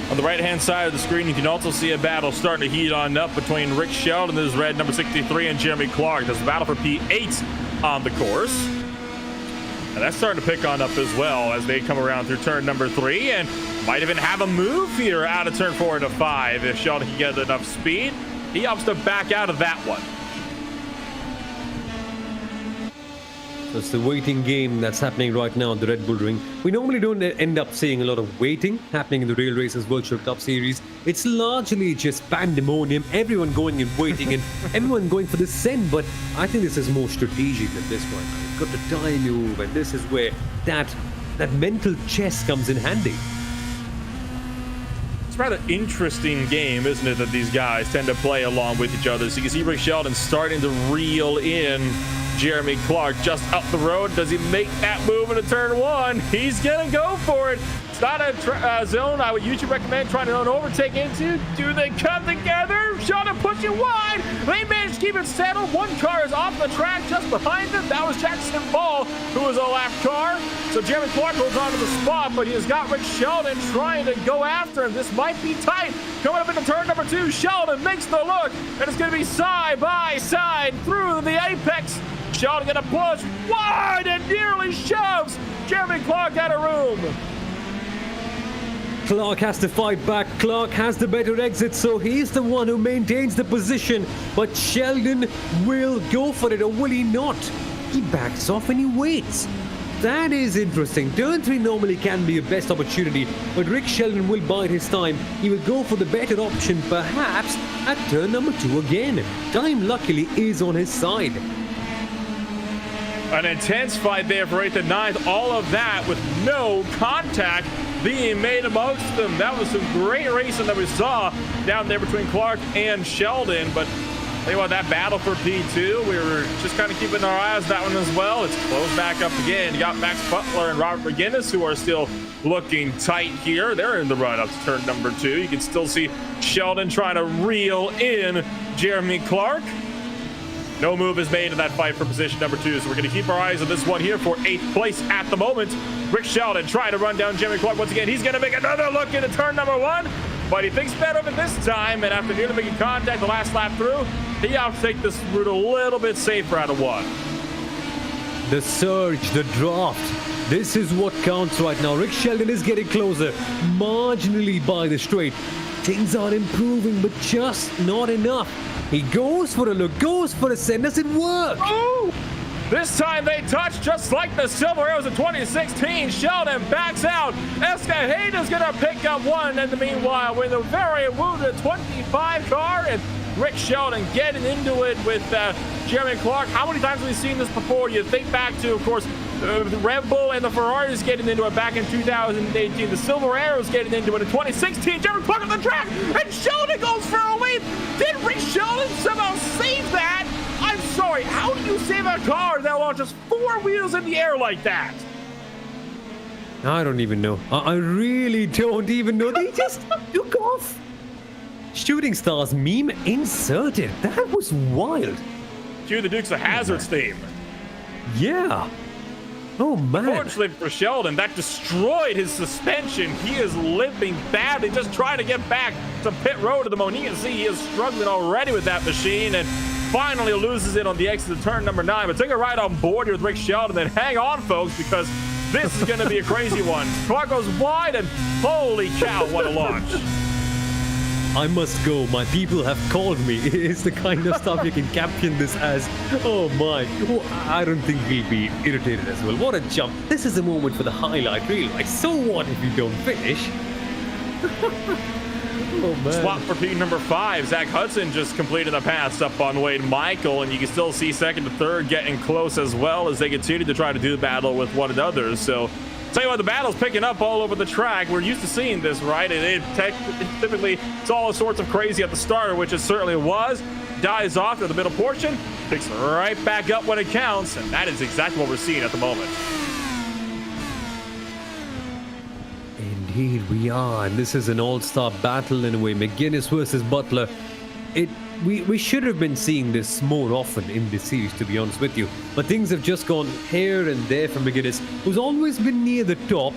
On the right-hand side of the screen, you can also see a battle starting to heat on up between Rick Sheldon, this is red number 63, and Jeremy Clark. There's a battle for P8 on the course. And that's starting to pick on up as well as they come around through turn number 3 and might even have a move here out of turn 4 to 5 if Sheldon can get enough speed. He opts to back out of that one. So it's the waiting game that's happening right now on the Red Bull Ring. We normally don't end up seeing a lot of waiting happening in the Real Racers Virtual Cup Series. It's largely just pandemonium, everyone going and waiting and everyone going for the send. But I think this is more strategic than this one. You've got to time move, and this is where that mental chess comes in handy. It's a rather interesting game, isn't it, that these guys tend to play along with each other. So you can see Rick Sheldon starting to reel in Jeremy Clark just up the road. Does he make that move into turn 1? He's gonna go for it. It's not a zone I would usually recommend trying to overtake into. Do they come together? Sheldon pushing wide. They managed to keep it settled. One car is off the track just behind them. That was Jackson Ball, who was a lap car. So Jeremy Clark holds on to the spot, but he has got Rick Sheldon trying to go after him. This might be tight. Coming up into turn number 2, Sheldon makes the look, and it's going to be side by side through the apex. Sheldon gonna push wide and nearly shoves Jeremy Clark out of room. Clark has to fight back. Clark has the better exit, so he's the one who maintains the position. But Sheldon will go for it, or will he not? He backs off and he waits. That is interesting. Turn 3 normally can be your best opportunity, but Rick Sheldon will bide his time. He will go for the better option, perhaps at turn number 2 again. Time luckily is on his side. An intense fight there for 8th and 9th. All of that with no contact being made amongst them. That was some great racing that we saw down there between Clark and Sheldon. But tell you what, that battle for P2, we were just kind of keeping our eyes on that one as well. It's closed back up again. You got Max Butler and Robert McGinnis, who are still looking tight here. They're in the run up to turn number 2. You can still see Sheldon trying to reel in Jeremy Clark. No move is made in that fight for position number 2, so we're going to keep our eyes on this one here for 8th place at the moment. Rick Sheldon trying to run down Jeremy Clark once again. He's going to make another look into turn number 1, but he thinks better of it this time, and after nearly making contact the last lap through, he opts to take this route a little bit safer out of 1. The surge, the draft. This is what counts right now. Rick Sheldon is getting closer, marginally by the straight. Things are improving, but just not enough. He goes for a look, goes for a send. Does it work? Oh! This time they touch just like the Silver Arrows in 2016. Sheldon backs out. Escajeda's going to pick up 1 in the meanwhile with a very wounded 25 car. And Rick Sheldon getting into it with Jeremy Clark. How many times have we seen this before? You think back to, of course, the Red Bull and the Ferraris getting into it back in 2018. The Silver Arrows getting into it in 2016. Jeremy Clark on the track, and Sheldon goes for a lead. Did Rick Sheldon somehow save that? I'm sorry, how do you save a car that launches 4 wheels in the air like that? I don't even know. I really don't even know. They just took off. Shooting Stars meme inserted. That was wild. Cue the Dukes of Hazzard's theme. Yeah. Oh, man. Fortunately for Sheldon, that destroyed his suspension. He is limping badly, just trying to get back to pit road to the Monique. You can see he is struggling already with that machine and finally loses it on the exit of turn number 9. But take a ride on board here with Rick Sheldon, then hang on, folks, because this is going to be a crazy one. Clark goes wide, and holy cow, what a launch. I must go. My people have called me. It's the kind of stuff you can caption this as. Oh my. Oh, I don't think we'll be irritated as well. What a jump. This is a moment for the highlight reel. Like, so what if you don't finish? Oh, man. Swap for P number 5. Zach Hudson just completed the pass up on Wade Michael, and you can still see second to third getting close as well as they continue to try to do battle with one another. So Tell you what, the battle's picking up all over the track. We're used to seeing this, right? Typically, it's all sorts of crazy at the start, which it certainly was. Dies off to the middle portion, picks right back up when it counts, and that is exactly what we're seeing at the moment. Indeed, we are. And this is an all-star battle in a way. McGuinness versus Butler. We should have been seeing this more often in this series, to be honest with you. But things have just gone here and there for McGuinness, who's always been near the top,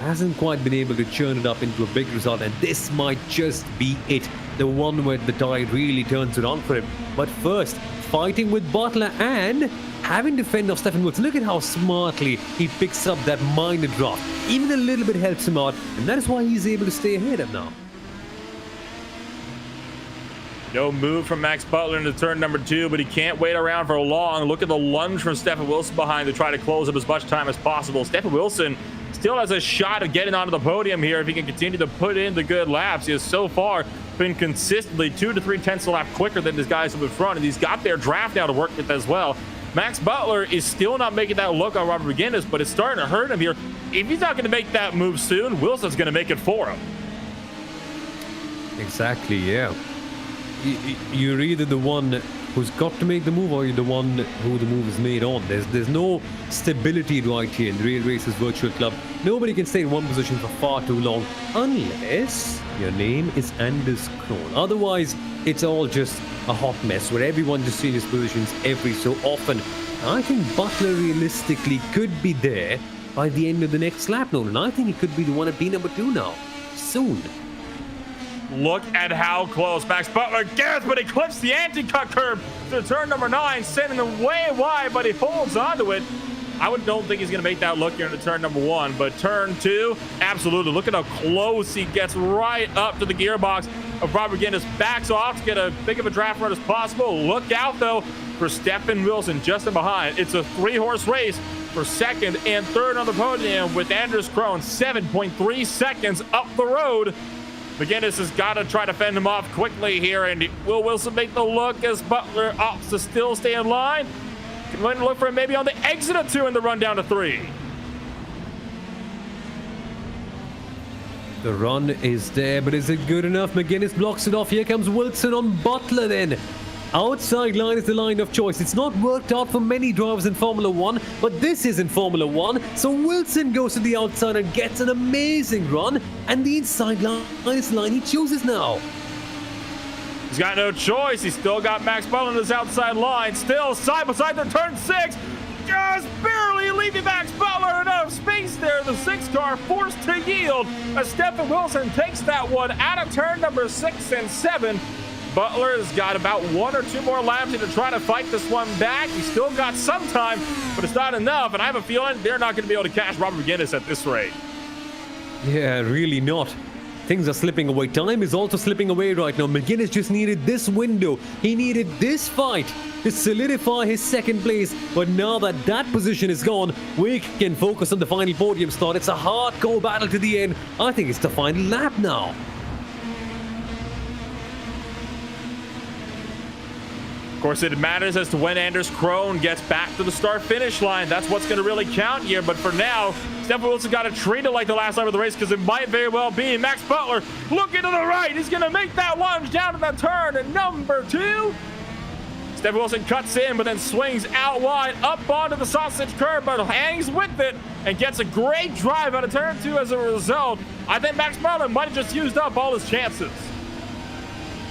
hasn't quite been able to churn it up into a big result. And this might just be it. The one where the tide really turns around for him. But first, fighting with Butler and having to fend off Stefan Wilson. Look at how smartly he picks up that minor drop. Even a little bit helps him out. And that is why he's able to stay ahead of now. No move from Max Butler into turn number 2, but he can't wait around for long. Look at the lunge from Stefan Wilson behind to try to close up as much time as possible. Stefan Wilson still has a shot of getting onto the podium here if he can continue to put in the good laps. He has so far been consistently 2 to 3 tenths a lap quicker than his guys up in front, and he's got their draft now to work with as well. Max Butler is still not making that look on Robert McGuinness, but it's starting to hurt him here. If he's not going to make that move soon, Wilson's going to make it for him. Exactly, yeah. You're either the one who's got to make the move or you're the one who the move is made on. There's no stability right here in the Real Racers Virtual Club. Nobody can stay in one position for far too long unless your name is Anders Krohn. Otherwise, it's all just a hot mess where everyone just changes positions every so often. I think Butler realistically could be there by the end of the next lap, Nolan. I think he could be the one at P2 now. Soon. Look at how close Max Butler gets, but he clips the anti-cut curb to turn number 9, sending him way wide, but he holds onto it. I don't think he's going to make that look here into turn number 1, but turn 2, absolutely. Look at how close he gets right up to the gearbox of Robert McGuinness. Backs off to get as big of a draft run as possible. Look out, though, for Stefan Wilson just in behind. It's a 3-horse race for second and third on the podium with Anders Krohn 7.3 seconds up the road. McGuinness has got to try to fend him off quickly here, and will Wilson make the look as Butler opts to still stay in line? Can look for him maybe on the exit of 2 in the run down to 3. The run is there, but is it good enough? McGuinness blocks it off. Here comes Wilson on Butler then. Outside line is the line of choice. It's not worked out for many drivers in Formula 1, but this is in Formula 1. So Wilson goes to the outside and gets an amazing run, and the inside line is the line he chooses now. He's got no choice. He's still got Max Butler on his outside line. Still side by side to turn 6. Just barely leaving Max Butler enough space there. The 6 car forced to yield as Stefan Wilson takes that one out of turn number 6 and 7. Butler has got about 1 or 2 more laps to try to fight this one back. He's still got some time, but it's not enough. And I have a feeling they're not going to be able to catch Robert McGuinness at this rate. Yeah, really not. Things are slipping away. Time is also slipping away right now. McGuinness just needed this window. He needed this fight to solidify his second place. But now that that position is gone, we can focus on the final podium start. It's a hardcore battle to the end. I think it's the final lap now. Of course, it matters as to when Anders Krohn gets back to the start-finish line. That's what's going to really count here. But for now, Stefan Wilson got to treat it like the last lap of the race because it might very well be. Max Butler looking to the right. He's going to make that lunge down to that turn. And number 2, Stefan Wilson cuts in, but then swings out wide up onto the sausage curb, but hangs with it and gets a great drive out of turn 2 as a result. I think Max Butler might have just used up all his chances.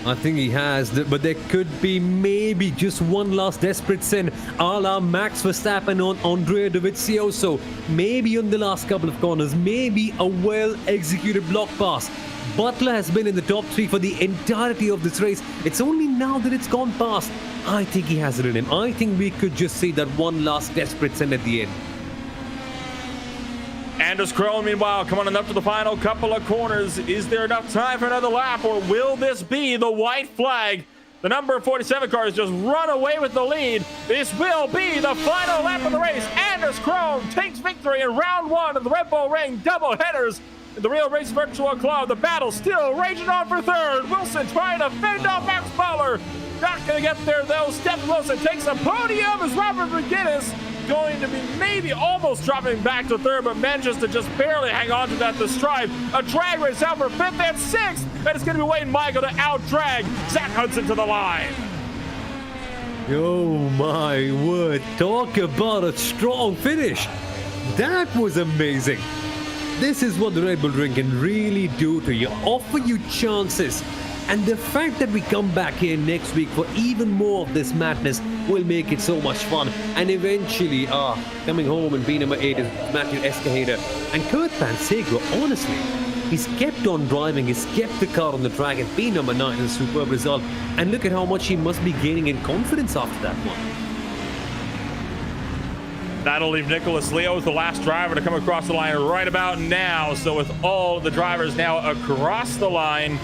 I think he has, but there could be maybe just one last desperate sin, a la Max Verstappen on Andrea Dovizioso. Maybe on the last couple of corners, maybe a well-executed block pass. Butler has been in the top 3 for the entirety of this race. It's only now that it's gone past. I think he has it in him. I think we could just see that one last desperate sin at the end. Anders Krohn, meanwhile, coming on up to the final couple of corners. Is there enough time for another lap, or will this be the white flag? The number 47 car has just run away with the lead. This will be the final lap of the race. Anders Krohn takes victory in round 1 of the Red Bull Ring double headers in the Real Race Virtual Club. The battle still raging on for third. Wilson trying to fend off Max Butler. Not going to get there, though. Stefan Wilson takes a podium as Robert McGuinness going to be maybe almost dropping back to third, but manages to just barely hang on to that the stripe. A drag race out for fifth and sixth, and it's going to be Wayne Michael to out-drag Zach Hudson to the line. Oh my word, talk about a strong finish. That was amazing. This is what the Red Bull Ring can really do to you, offer you chances. And the fact that we come back here next week for even more of this madness will make it so much fun. And eventually, coming home and being number 8 is Matthew Escajeda. And Kurt Pansegro, honestly, he's kept on driving, he's kept the car on the track and being number 9 is a superb result. And look at how much he must be gaining in confidence after that one. That'll leave Nicholas Leo as the last driver to come across the line right about now. So with all the drivers now across the line,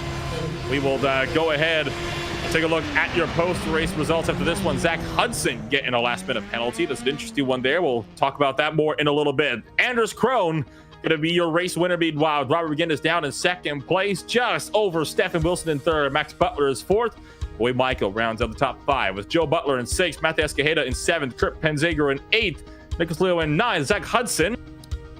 we will go ahead and take a look at your post-race results after this one. Zach Hudson getting a last-minute penalty. That's an interesting one there. We'll talk about that more in a little bit. Anders Krone going to be your race winner. Meanwhile, Robert McGinnis down in second place, just over Stephen Wilson in third. Max Butler is fourth. Boy Michael rounds out the top 5 with Joe Butler in 6th, Matthew Escajeda in 7th, Kurt Penzager in 8th, Nicholas Leo in 9th. Zach Hudson,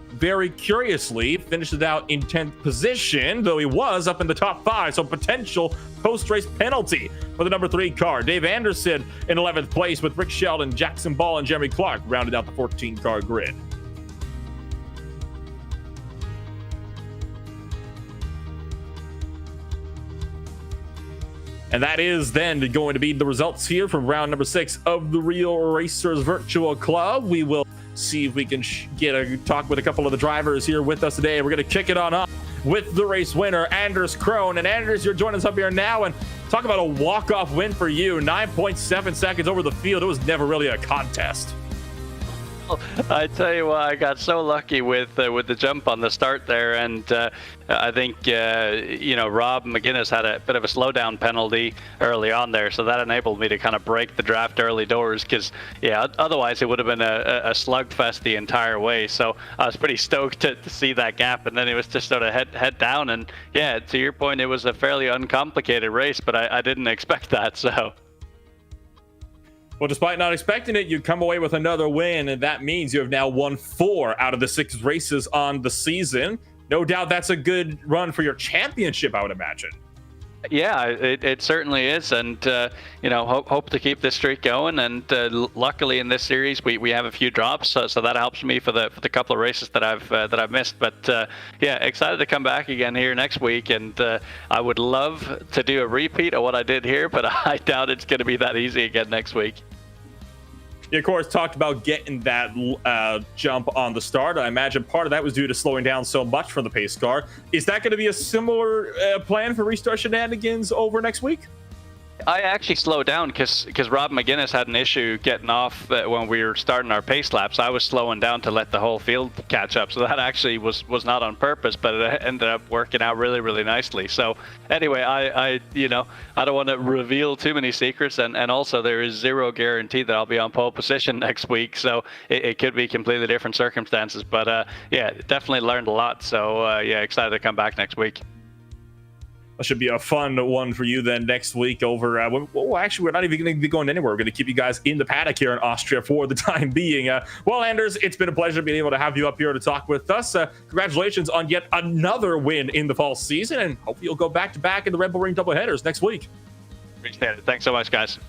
very curiously, finishes out in 10th position, though he was up in the top 5, so potential post-race penalty for the number 3 car. Dave Anderson in 11th place with Rick Sheldon, Jackson Ball, and Jeremy Clark rounded out the 14-car grid. And that is then going to be the results here from round number 6 of the Real Racers Virtual Club. We will see if we can get a talk with a couple of the drivers here with us today. We're going to kick it on up with the race winner, Anders Krone. And Anders, you're joining us up here now, and talk about a walk-off win for you. 9.7 seconds over the field. It was never really a contest. I tell you what, I got so lucky with the jump on the start there, and I think Rob McGinnis had a bit of a slowdown penalty early on there, so that enabled me to kind of break the draft early doors. Because otherwise it would have been a slugfest the entire way. So I was pretty stoked to see that gap, and then it was just sort of head down. And yeah, to your point, it was a fairly uncomplicated race, but I didn't expect that. So. Well, despite not expecting it, you come away with another win, and that means you have now won 4 out of the 6 races on the season. No doubt that's a good run for your championship, I would imagine. Yeah, it certainly is, and hope to keep this streak going. And luckily in this series we have a few drops, so that helps me for the couple of races that I've missed. But excited to come back again here next week, and I would love to do a repeat of what I did here, but I doubt it's going to be that easy again next week. You, of course, talked about getting that jump on the start. I imagine part of that was due to slowing down so much from the pace car. Is that going to be a similar plan for restart shenanigans over next week? I actually slowed down because Rob McGinnis had an issue getting off when we were starting our pace laps. I was slowing down to let the whole field catch up, so that actually was not on purpose, but it ended up working out really, really nicely. So anyway, I don't want to reveal too many secrets, and also there is zero guarantee that I'll be on pole position next week, so it could be completely different circumstances. But definitely learned a lot. So excited to come back next week. That should be a fun one for you then next week over... actually, we're not even going to be going anywhere. We're going to keep you guys in the paddock here in Austria for the time being. Well, Anders, it's been a pleasure being able to have you up here to talk with us. Congratulations on yet another win in the fall season, and hope you'll go back-to-back in the Red Bull Ring doubleheaders next week. Appreciate it. Thanks so much, guys.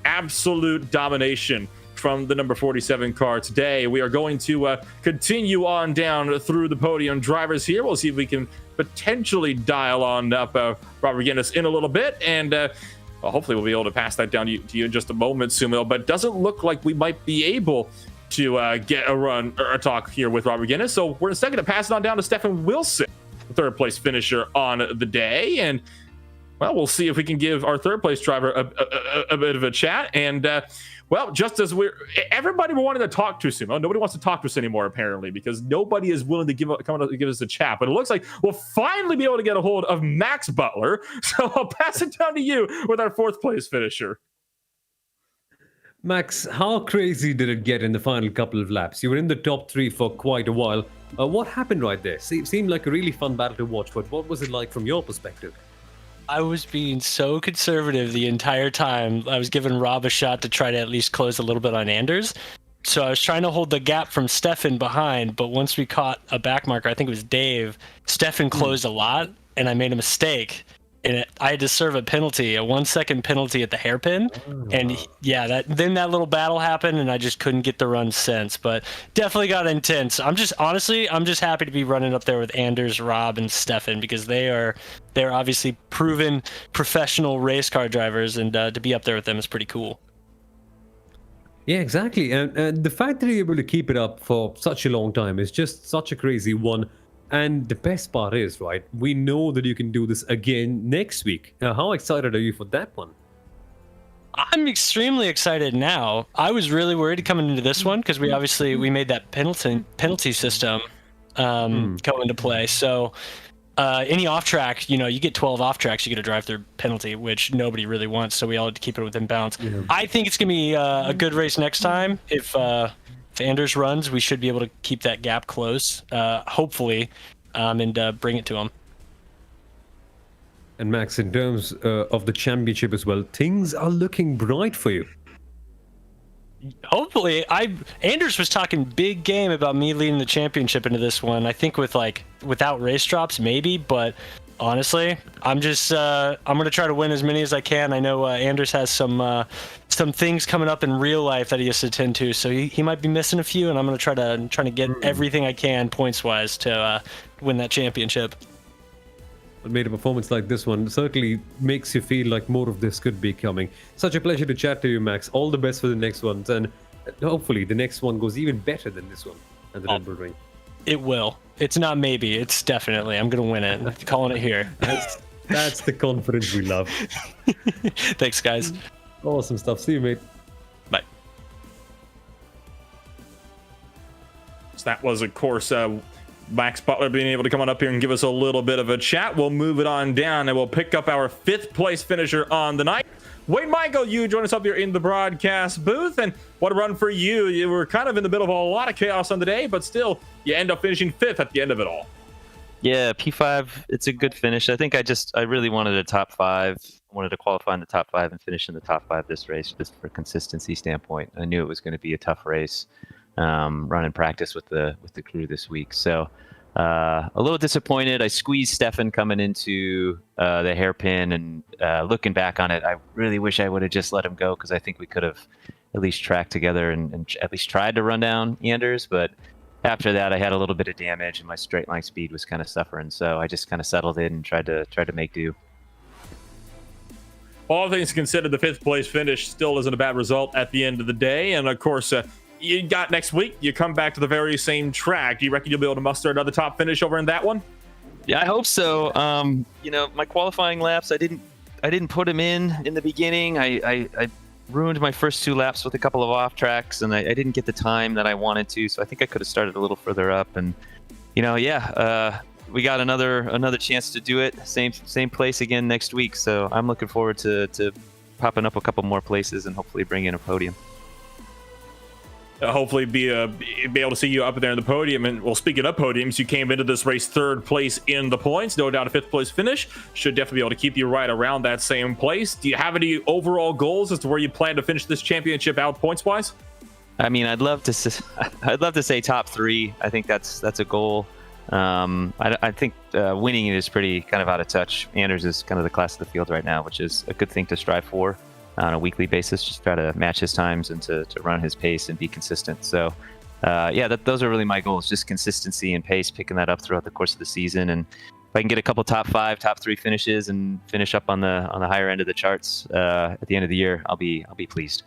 Absolute domination from the number 47 car today. We are going to continue on down through the podium drivers here. We'll see if we can potentially dial on up Robert McGinnis in a little bit, and hopefully we'll be able to pass that down to you in just a moment, Sumo. But it doesn't look like we might be able to get a run or a talk here with Robert McGinnis, so we're instead going to pass it on down to Stephen Wilson, the third place finisher on the day. And well, we'll see if we can give our third place driver a bit of a chat. And just as everybody wanted to talk to Sumo, nobody wants to talk to us anymore, apparently, because nobody is willing to give us a chat. But it looks like we'll finally be able to get a hold of Max Butler. So I'll pass it down to you with our fourth place finisher. Max, how crazy did it get in the final couple of laps? You were in the top 3 for quite a while. What happened right there? Seemed like a really fun battle to watch, but what was it like from your perspective? I was being so conservative the entire time. I was giving Rob a shot to try to at least close a little bit on Anders. So I was trying to hold the gap from Stefan behind, but once we caught a back marker, I think it was Dave, Stefan closed a lot, and I made a mistake. And I had to serve a penalty, a 1-second penalty at the hairpin. And then that little battle happened, and I just couldn't get the run since. But definitely got intense. I'm just happy to be running up there with Anders, Rob, and Stefan, because they're obviously proven professional race car drivers, and to be up there with them is pretty cool. Yeah, exactly. And the fact that you're able to keep it up for such a long time is just such a crazy one. And the best part is, right, we know that you can do this again next week. Now, how excited are you for that one? I'm extremely excited now. I was really worried coming into this one because we made that penalty system come into play. So any off track, you get 12 off tracks, you get a drive-through penalty, which nobody really wants. So we all had to keep it within bounds. Yeah. I think it's gonna be a good race next time. If Anders runs, we should be able to keep that gap close, hopefully, and bring it to him. And Max, in terms of the championship as well, things are looking bright for you. Hopefully. Anders was talking big game about me leading the championship into this one. I think without race drops, maybe, but honestly, I'm gonna try to win as many as I can. I know Anders has some things coming up in real life that he has to attend to, so he might be missing a few, and I'm gonna try to get everything I can points wise to win that championship. What made a performance like this one certainly makes you feel like more of this could be coming. Such a pleasure to chat to you, Max. All the best for the next ones, and hopefully the next one goes even better than this one at the Red Bull Ring. It will. It's not maybe. It's definitely. I'm gonna win it. I'm calling it here. That's the confidence we love. Thanks, guys. Awesome stuff. See you, mate. Bye. So that was, of course, Max Butler being able to come on up here and give us a little bit of a chat. We'll move it on down, and we'll pick up our 5th place finisher on the night. Wade Michael, you join us up here in the broadcast booth, and what a run for you. You were kind of in the middle of a lot of chaos on the day, but still, you end up finishing 5th at the end of it all. Yeah, P5, it's a good finish. I think I really wanted a top 5. I wanted to qualify in the top 5 and finish in the top 5 this race, just for consistency standpoint. I knew it was going to be a tough race, running practice with the crew this week. So a little disappointed. I squeezed Stefan coming into the hairpin, and looking back on it, I really wish I would have just let him go, because I think we could have at least tracked together and at least tried to run down Anders. But after that, I had a little bit of damage, and my straight line speed was kind of suffering. So I just kind of settled in and tried to make do. All things considered, the 5th place finish still isn't a bad result at the end of the day. And of course, you got next week, you come back to the very same track. Do you reckon you'll be able to muster another top finish over in that one? Yeah, I hope so. My qualifying laps, I didn't put them in the beginning. I ruined my first 2 laps with a couple of off tracks, and I didn't get the time that I wanted to. So I think I could have started a little further up. And we got another chance to do it. Same place again next week. So I'm looking forward to popping up a couple more places and hopefully bring in a podium. Hopefully be able to see you up there in the podium. And well, speaking of podiums, you came into this race 3rd place in the points. No doubt a 5th place finish should definitely be able to keep you right around that same place. Do you have any overall goals as to where you plan to finish this championship out points wise? I mean, I'd love to say top 3. I think that's a goal. I think winning it is pretty kind of out of touch. Anders is kind of the class of the field right now, which is a good thing to strive for on a weekly basis. Just try to match his times and to run his pace and be consistent. So those are really my goals, just consistency and pace, picking that up throughout the course of the season. And if I can get a couple top 5, top 3 finishes and finish up on the higher end of the charts at the end of the year, I'll be pleased.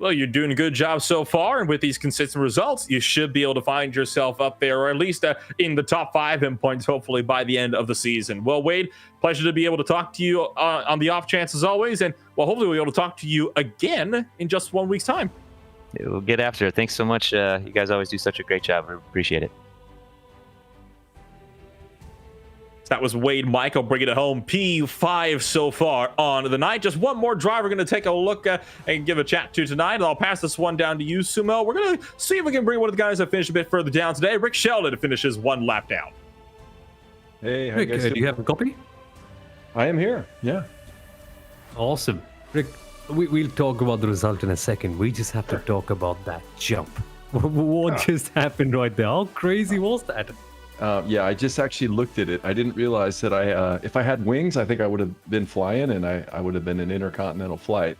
Well, you're doing a good job so far, and with these consistent results, you should be able to find yourself up there, or at least in the top 5 in points, hopefully by the end of the season. Well, Wade, pleasure to be able to talk to you on the off chance as always, and well, hopefully we'll be able to talk to you again in just 1 week's time. We'll get after it. Thanks so much. You guys always do such a great job. I appreciate it. That was Wade Michael bringing it home. P5 so far on the night. Just one more driver we're going to take a look at and give a chat to tonight. And I'll pass this one down to you, Sumo. We're going to see if we can bring one of the guys that finished a bit further down today. Rick Sheldon finishes 1 lap down. Hey, how Rick, you guys doing? do you have a copy? I am here. Yeah. Awesome. Rick, we'll talk about the result in a second. We just have to talk about that jump. What just happened right there? How crazy was that? Yeah, I just actually looked at it. I didn't realize that if I had wings, I think I would have been flying, and I would have been an intercontinental flight.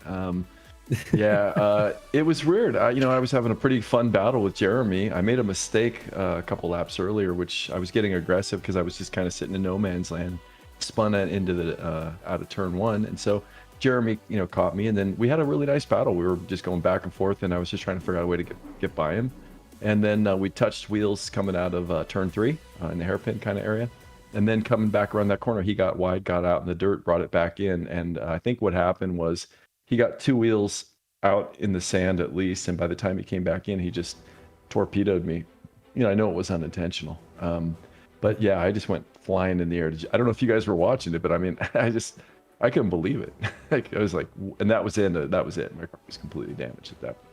It was weird. I was having a pretty fun battle with Jeremy. I made a mistake a couple laps earlier, which I was getting aggressive because I was just kind of sitting in no man's land, spun it into the out of turn one, and so Jeremy, caught me, and then we had a really nice battle. We were just going back and forth, and I was just trying to figure out a way to get by him. And then we touched wheels coming out of turn three in the hairpin kind of area. And then coming back around that corner, he got wide, got out in the dirt, brought it back in. And I think what happened was he got two wheels out in the sand at least. And by the time he came back in, he just torpedoed me. I know it was unintentional. But yeah, I just went flying in the air. I don't know if you guys were watching it, but I mean, I couldn't believe it. I was like, and that was it. My car was completely damaged at that point.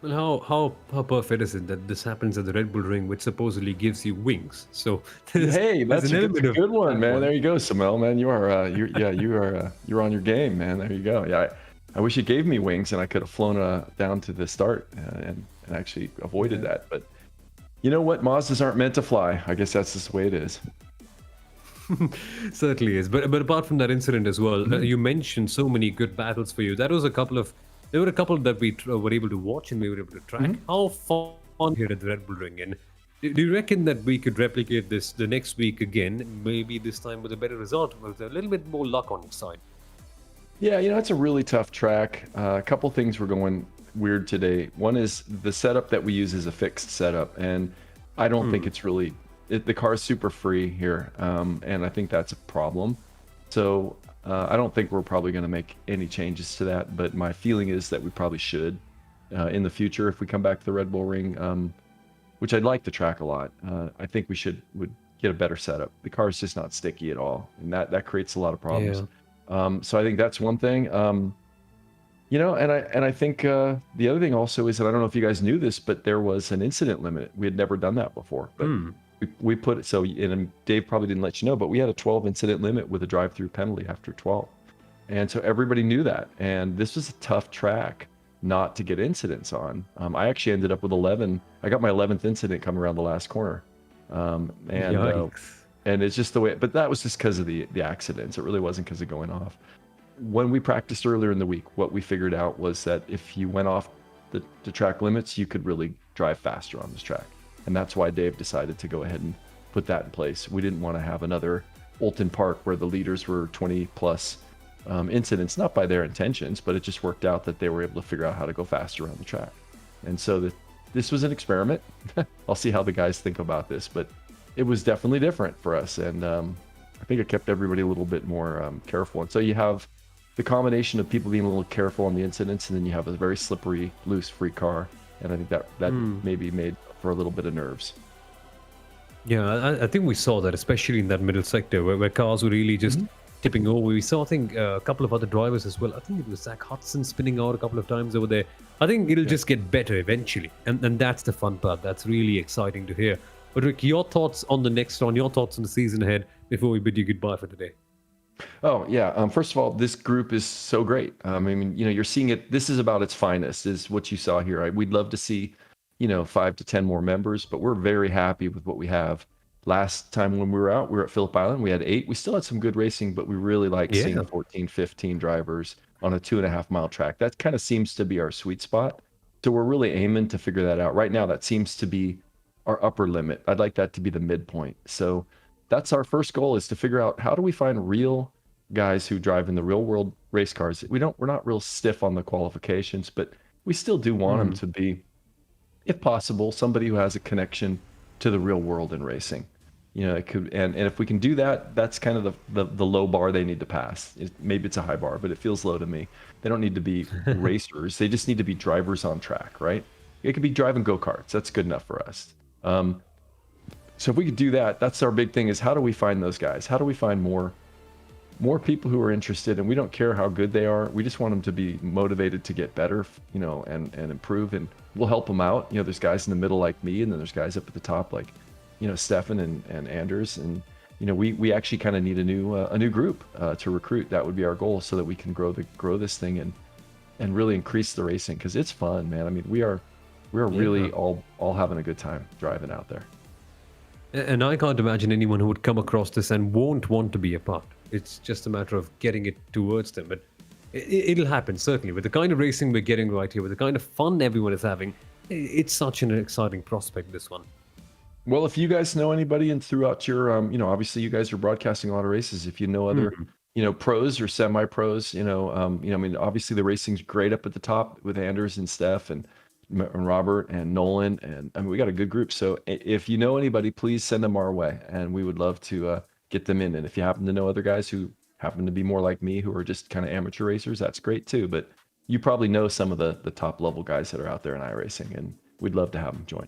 Well, how perfect is it that this happens at the Red Bull Ring, which supposedly gives you wings? So hey, that's a good one, man. There you go, Samel, man. You're on your game, man. There you go. Yeah, I wish it gave me wings and I could have flown down to the start and actually avoided that. But you know what? Mazdas aren't meant to fly. I guess that's just the way it is. Certainly is. But apart from that incident as well, you mentioned so many good battles for you. There were a couple that we were able to watch and we were able to track. How fun here at the Red Bull Ring. And do you reckon that we could replicate this the next week again, maybe this time with a better result, with a little bit more luck on its side? Yeah, it's a really tough track. A couple things were going weird today. One is the setup that we use is a fixed setup, and I don't think it's really... the car's super free here, and I think that's a problem. So I don't think we're probably going to make any changes to that, but my feeling is that we probably should in the future if we come back to the Red Bull Ring, which I'd like the track a lot. I think we would get a better setup. The car is just not sticky at all, and that creates a lot of problems. Yeah. So I think that's one thing. And I think the other thing also is that I don't know if you guys knew this, but there was an incident limit. We had never done that before, but we put it so, and Dave probably didn't let you know, but we had a 12 incident limit with a drive-through penalty after 12, and so everybody knew that. And this was a tough track not to get incidents on. I actually ended up with 11. I got my 11th incident coming around the last corner, and it's just the way. But that was just because of the accidents. It really wasn't because of going off. When we practiced earlier in the week, what we figured out was that if you went off the track limits, you could really drive faster on this track. And that's why Dave decided to go ahead and put that in place. We didn't want to have another Olton Park where the leaders were 20 plus incidents, not by their intentions, but it just worked out that they were able to figure out how to go faster around the track. And so this was an experiment. I'll see how the guys think about this, but it was definitely different for us. And I think it kept everybody a little bit more careful. And so you have the combination of people being a little careful on the incidents, and then you have a very slippery, loose, free car. And I think that maybe made for a little bit of nerves. Yeah, I think we saw that, especially in that middle sector where cars were really just tipping over. We saw, I think, a couple of other drivers as well. I think it was Zach Hudson spinning out a couple of times over there. I think it'll just get better eventually. And that's the fun part. That's really exciting to hear. But Rick, your thoughts on the next round, your thoughts on the season ahead before we bid you goodbye for today. Oh, yeah. First of all, this group is so great. I mean, you're seeing it. This is about its finest, is what you saw here. We'd love to see 5 to 10 more members, but we're very happy with what we have. Last time when we were out, we were at Phillip Island. We had 8. We still had some good racing, but we really like seeing 14, 15 drivers on a 2.5 mile track. That kind of seems to be our sweet spot. So we're really aiming to figure that out. Right now, that seems to be our upper limit. I'd like that to be the midpoint. So that's our first goal, is to figure out how do we find real guys who drive in the real world race cars. We're not real stiff on the qualifications, but we still do want them to be, if possible, somebody who has a connection to the real world in racing. It could, and if we can do that, that's kind of the low bar they need to pass. Maybe it's a high bar, but it feels low to me. They don't need to be racers. They just need to be drivers on track, right? It could be driving go-karts. That's good enough for us. So if we could do that, that's our big thing, is how do we find those guys? How do we find more people who are interested? And we don't care how good they are. We just want them to be motivated to get better, and improve, and we'll help them out. There's guys in the middle like me, and then there's guys up at the top like, Stefan and Anders. And we actually kind of need a new group to recruit. That would be our goal, so that we can grow this thing and really increase the racing, because it's fun, man. I mean, we're really all having a good time driving out there. And I can't imagine anyone who would come across this and won't want to be a part. It's just a matter of getting it towards them. But it'll happen, certainly. With the kind of racing we're getting right here, with the kind of fun everyone is having, it's such an exciting prospect, this one. Well, if you guys know anybody, and throughout your, obviously you guys are broadcasting a lot of races. If you know other, pros or semi-pros, I mean, obviously the racing's great up at the top with Anders and Steph and Robert and Nolan, and I mean, we got a good group. So if you know anybody, please send them our way, and we would love to get them in. And if you happen to know other guys who happen to be more like me, who are just kind of amateur racers, that's great too. But you probably know some of the top level guys that are out there in iRacing, and we'd love to have them join.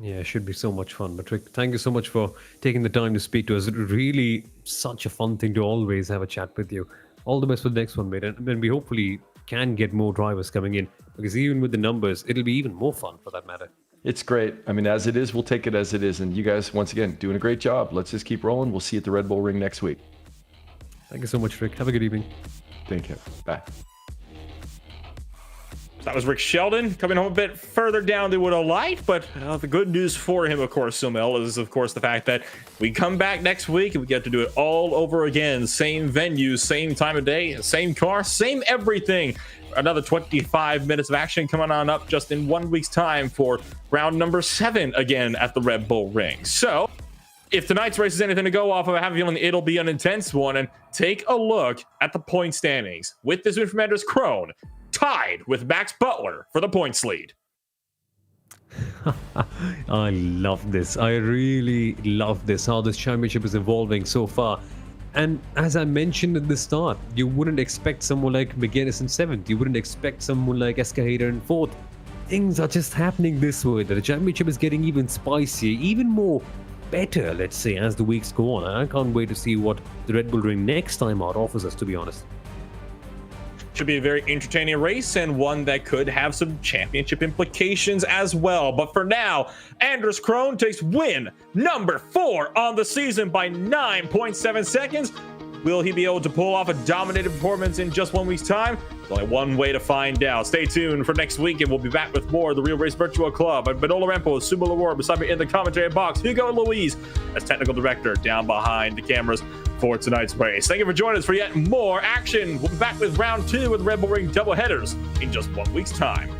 Yeah, it should be so much fun. But Rick, thank you so much for taking the time to speak to us. It's really such a fun thing to always have a chat with you. All the best for the next one, mate. And then we hopefully can get more drivers coming in, because even with the numbers, it'll be even more fun for that matter. It's great. I mean, as it is, we'll take it as it is. And you guys, once again, doing a great job. Let's just keep rolling. We'll see you at the Red Bull Ring next week. Thank you so much, Rick. Have a good evening. Thank you. Bye. That was Rick Sheldon coming home a bit further down than would have liked, but the good news for him, of course, Somel, is of course the fact that we come back next week and we get to do it all over again. Same venue, same time of day, same car, same everything. Another 25 minutes of action coming on up just in 1 week's time for round number 7 again at the Red Bull Ring. So if tonight's race is anything to go off of, I have a feeling it'll be an intense one. And take a look at the point standings with this win from Anders Krone, tied with Max Butler for the points lead. I love this. I really love this, how this championship is evolving so far. And as I mentioned at the start, you wouldn't expect someone like McGuinness in 7th. You wouldn't expect someone like Escajeda in 4th. Things are just happening this way. The championship is getting even spicier, even more better, let's say, as the weeks go on. I can't wait to see what the Red Bull Ring next time out offers us, to be honest. Should be a very entertaining race, and one that could have some championship implications as well. But for now, Anders Krone takes win number 4 on the season by 9.7 seconds. Will he be able to pull off a dominated performance in just 1 week's time? There's only one way to find out. Stay tuned for next week, and we'll be back with more of the Real Race Virtual Club. I'm Manola Rampo, Sumo Lawar, beside me in the commentary box, Hugo Louise as technical director down behind the cameras for tonight's race. Thank you for joining us for yet more action. We'll be back with round 2 of the Red Bull Ring doubleheaders in just 1 week's time.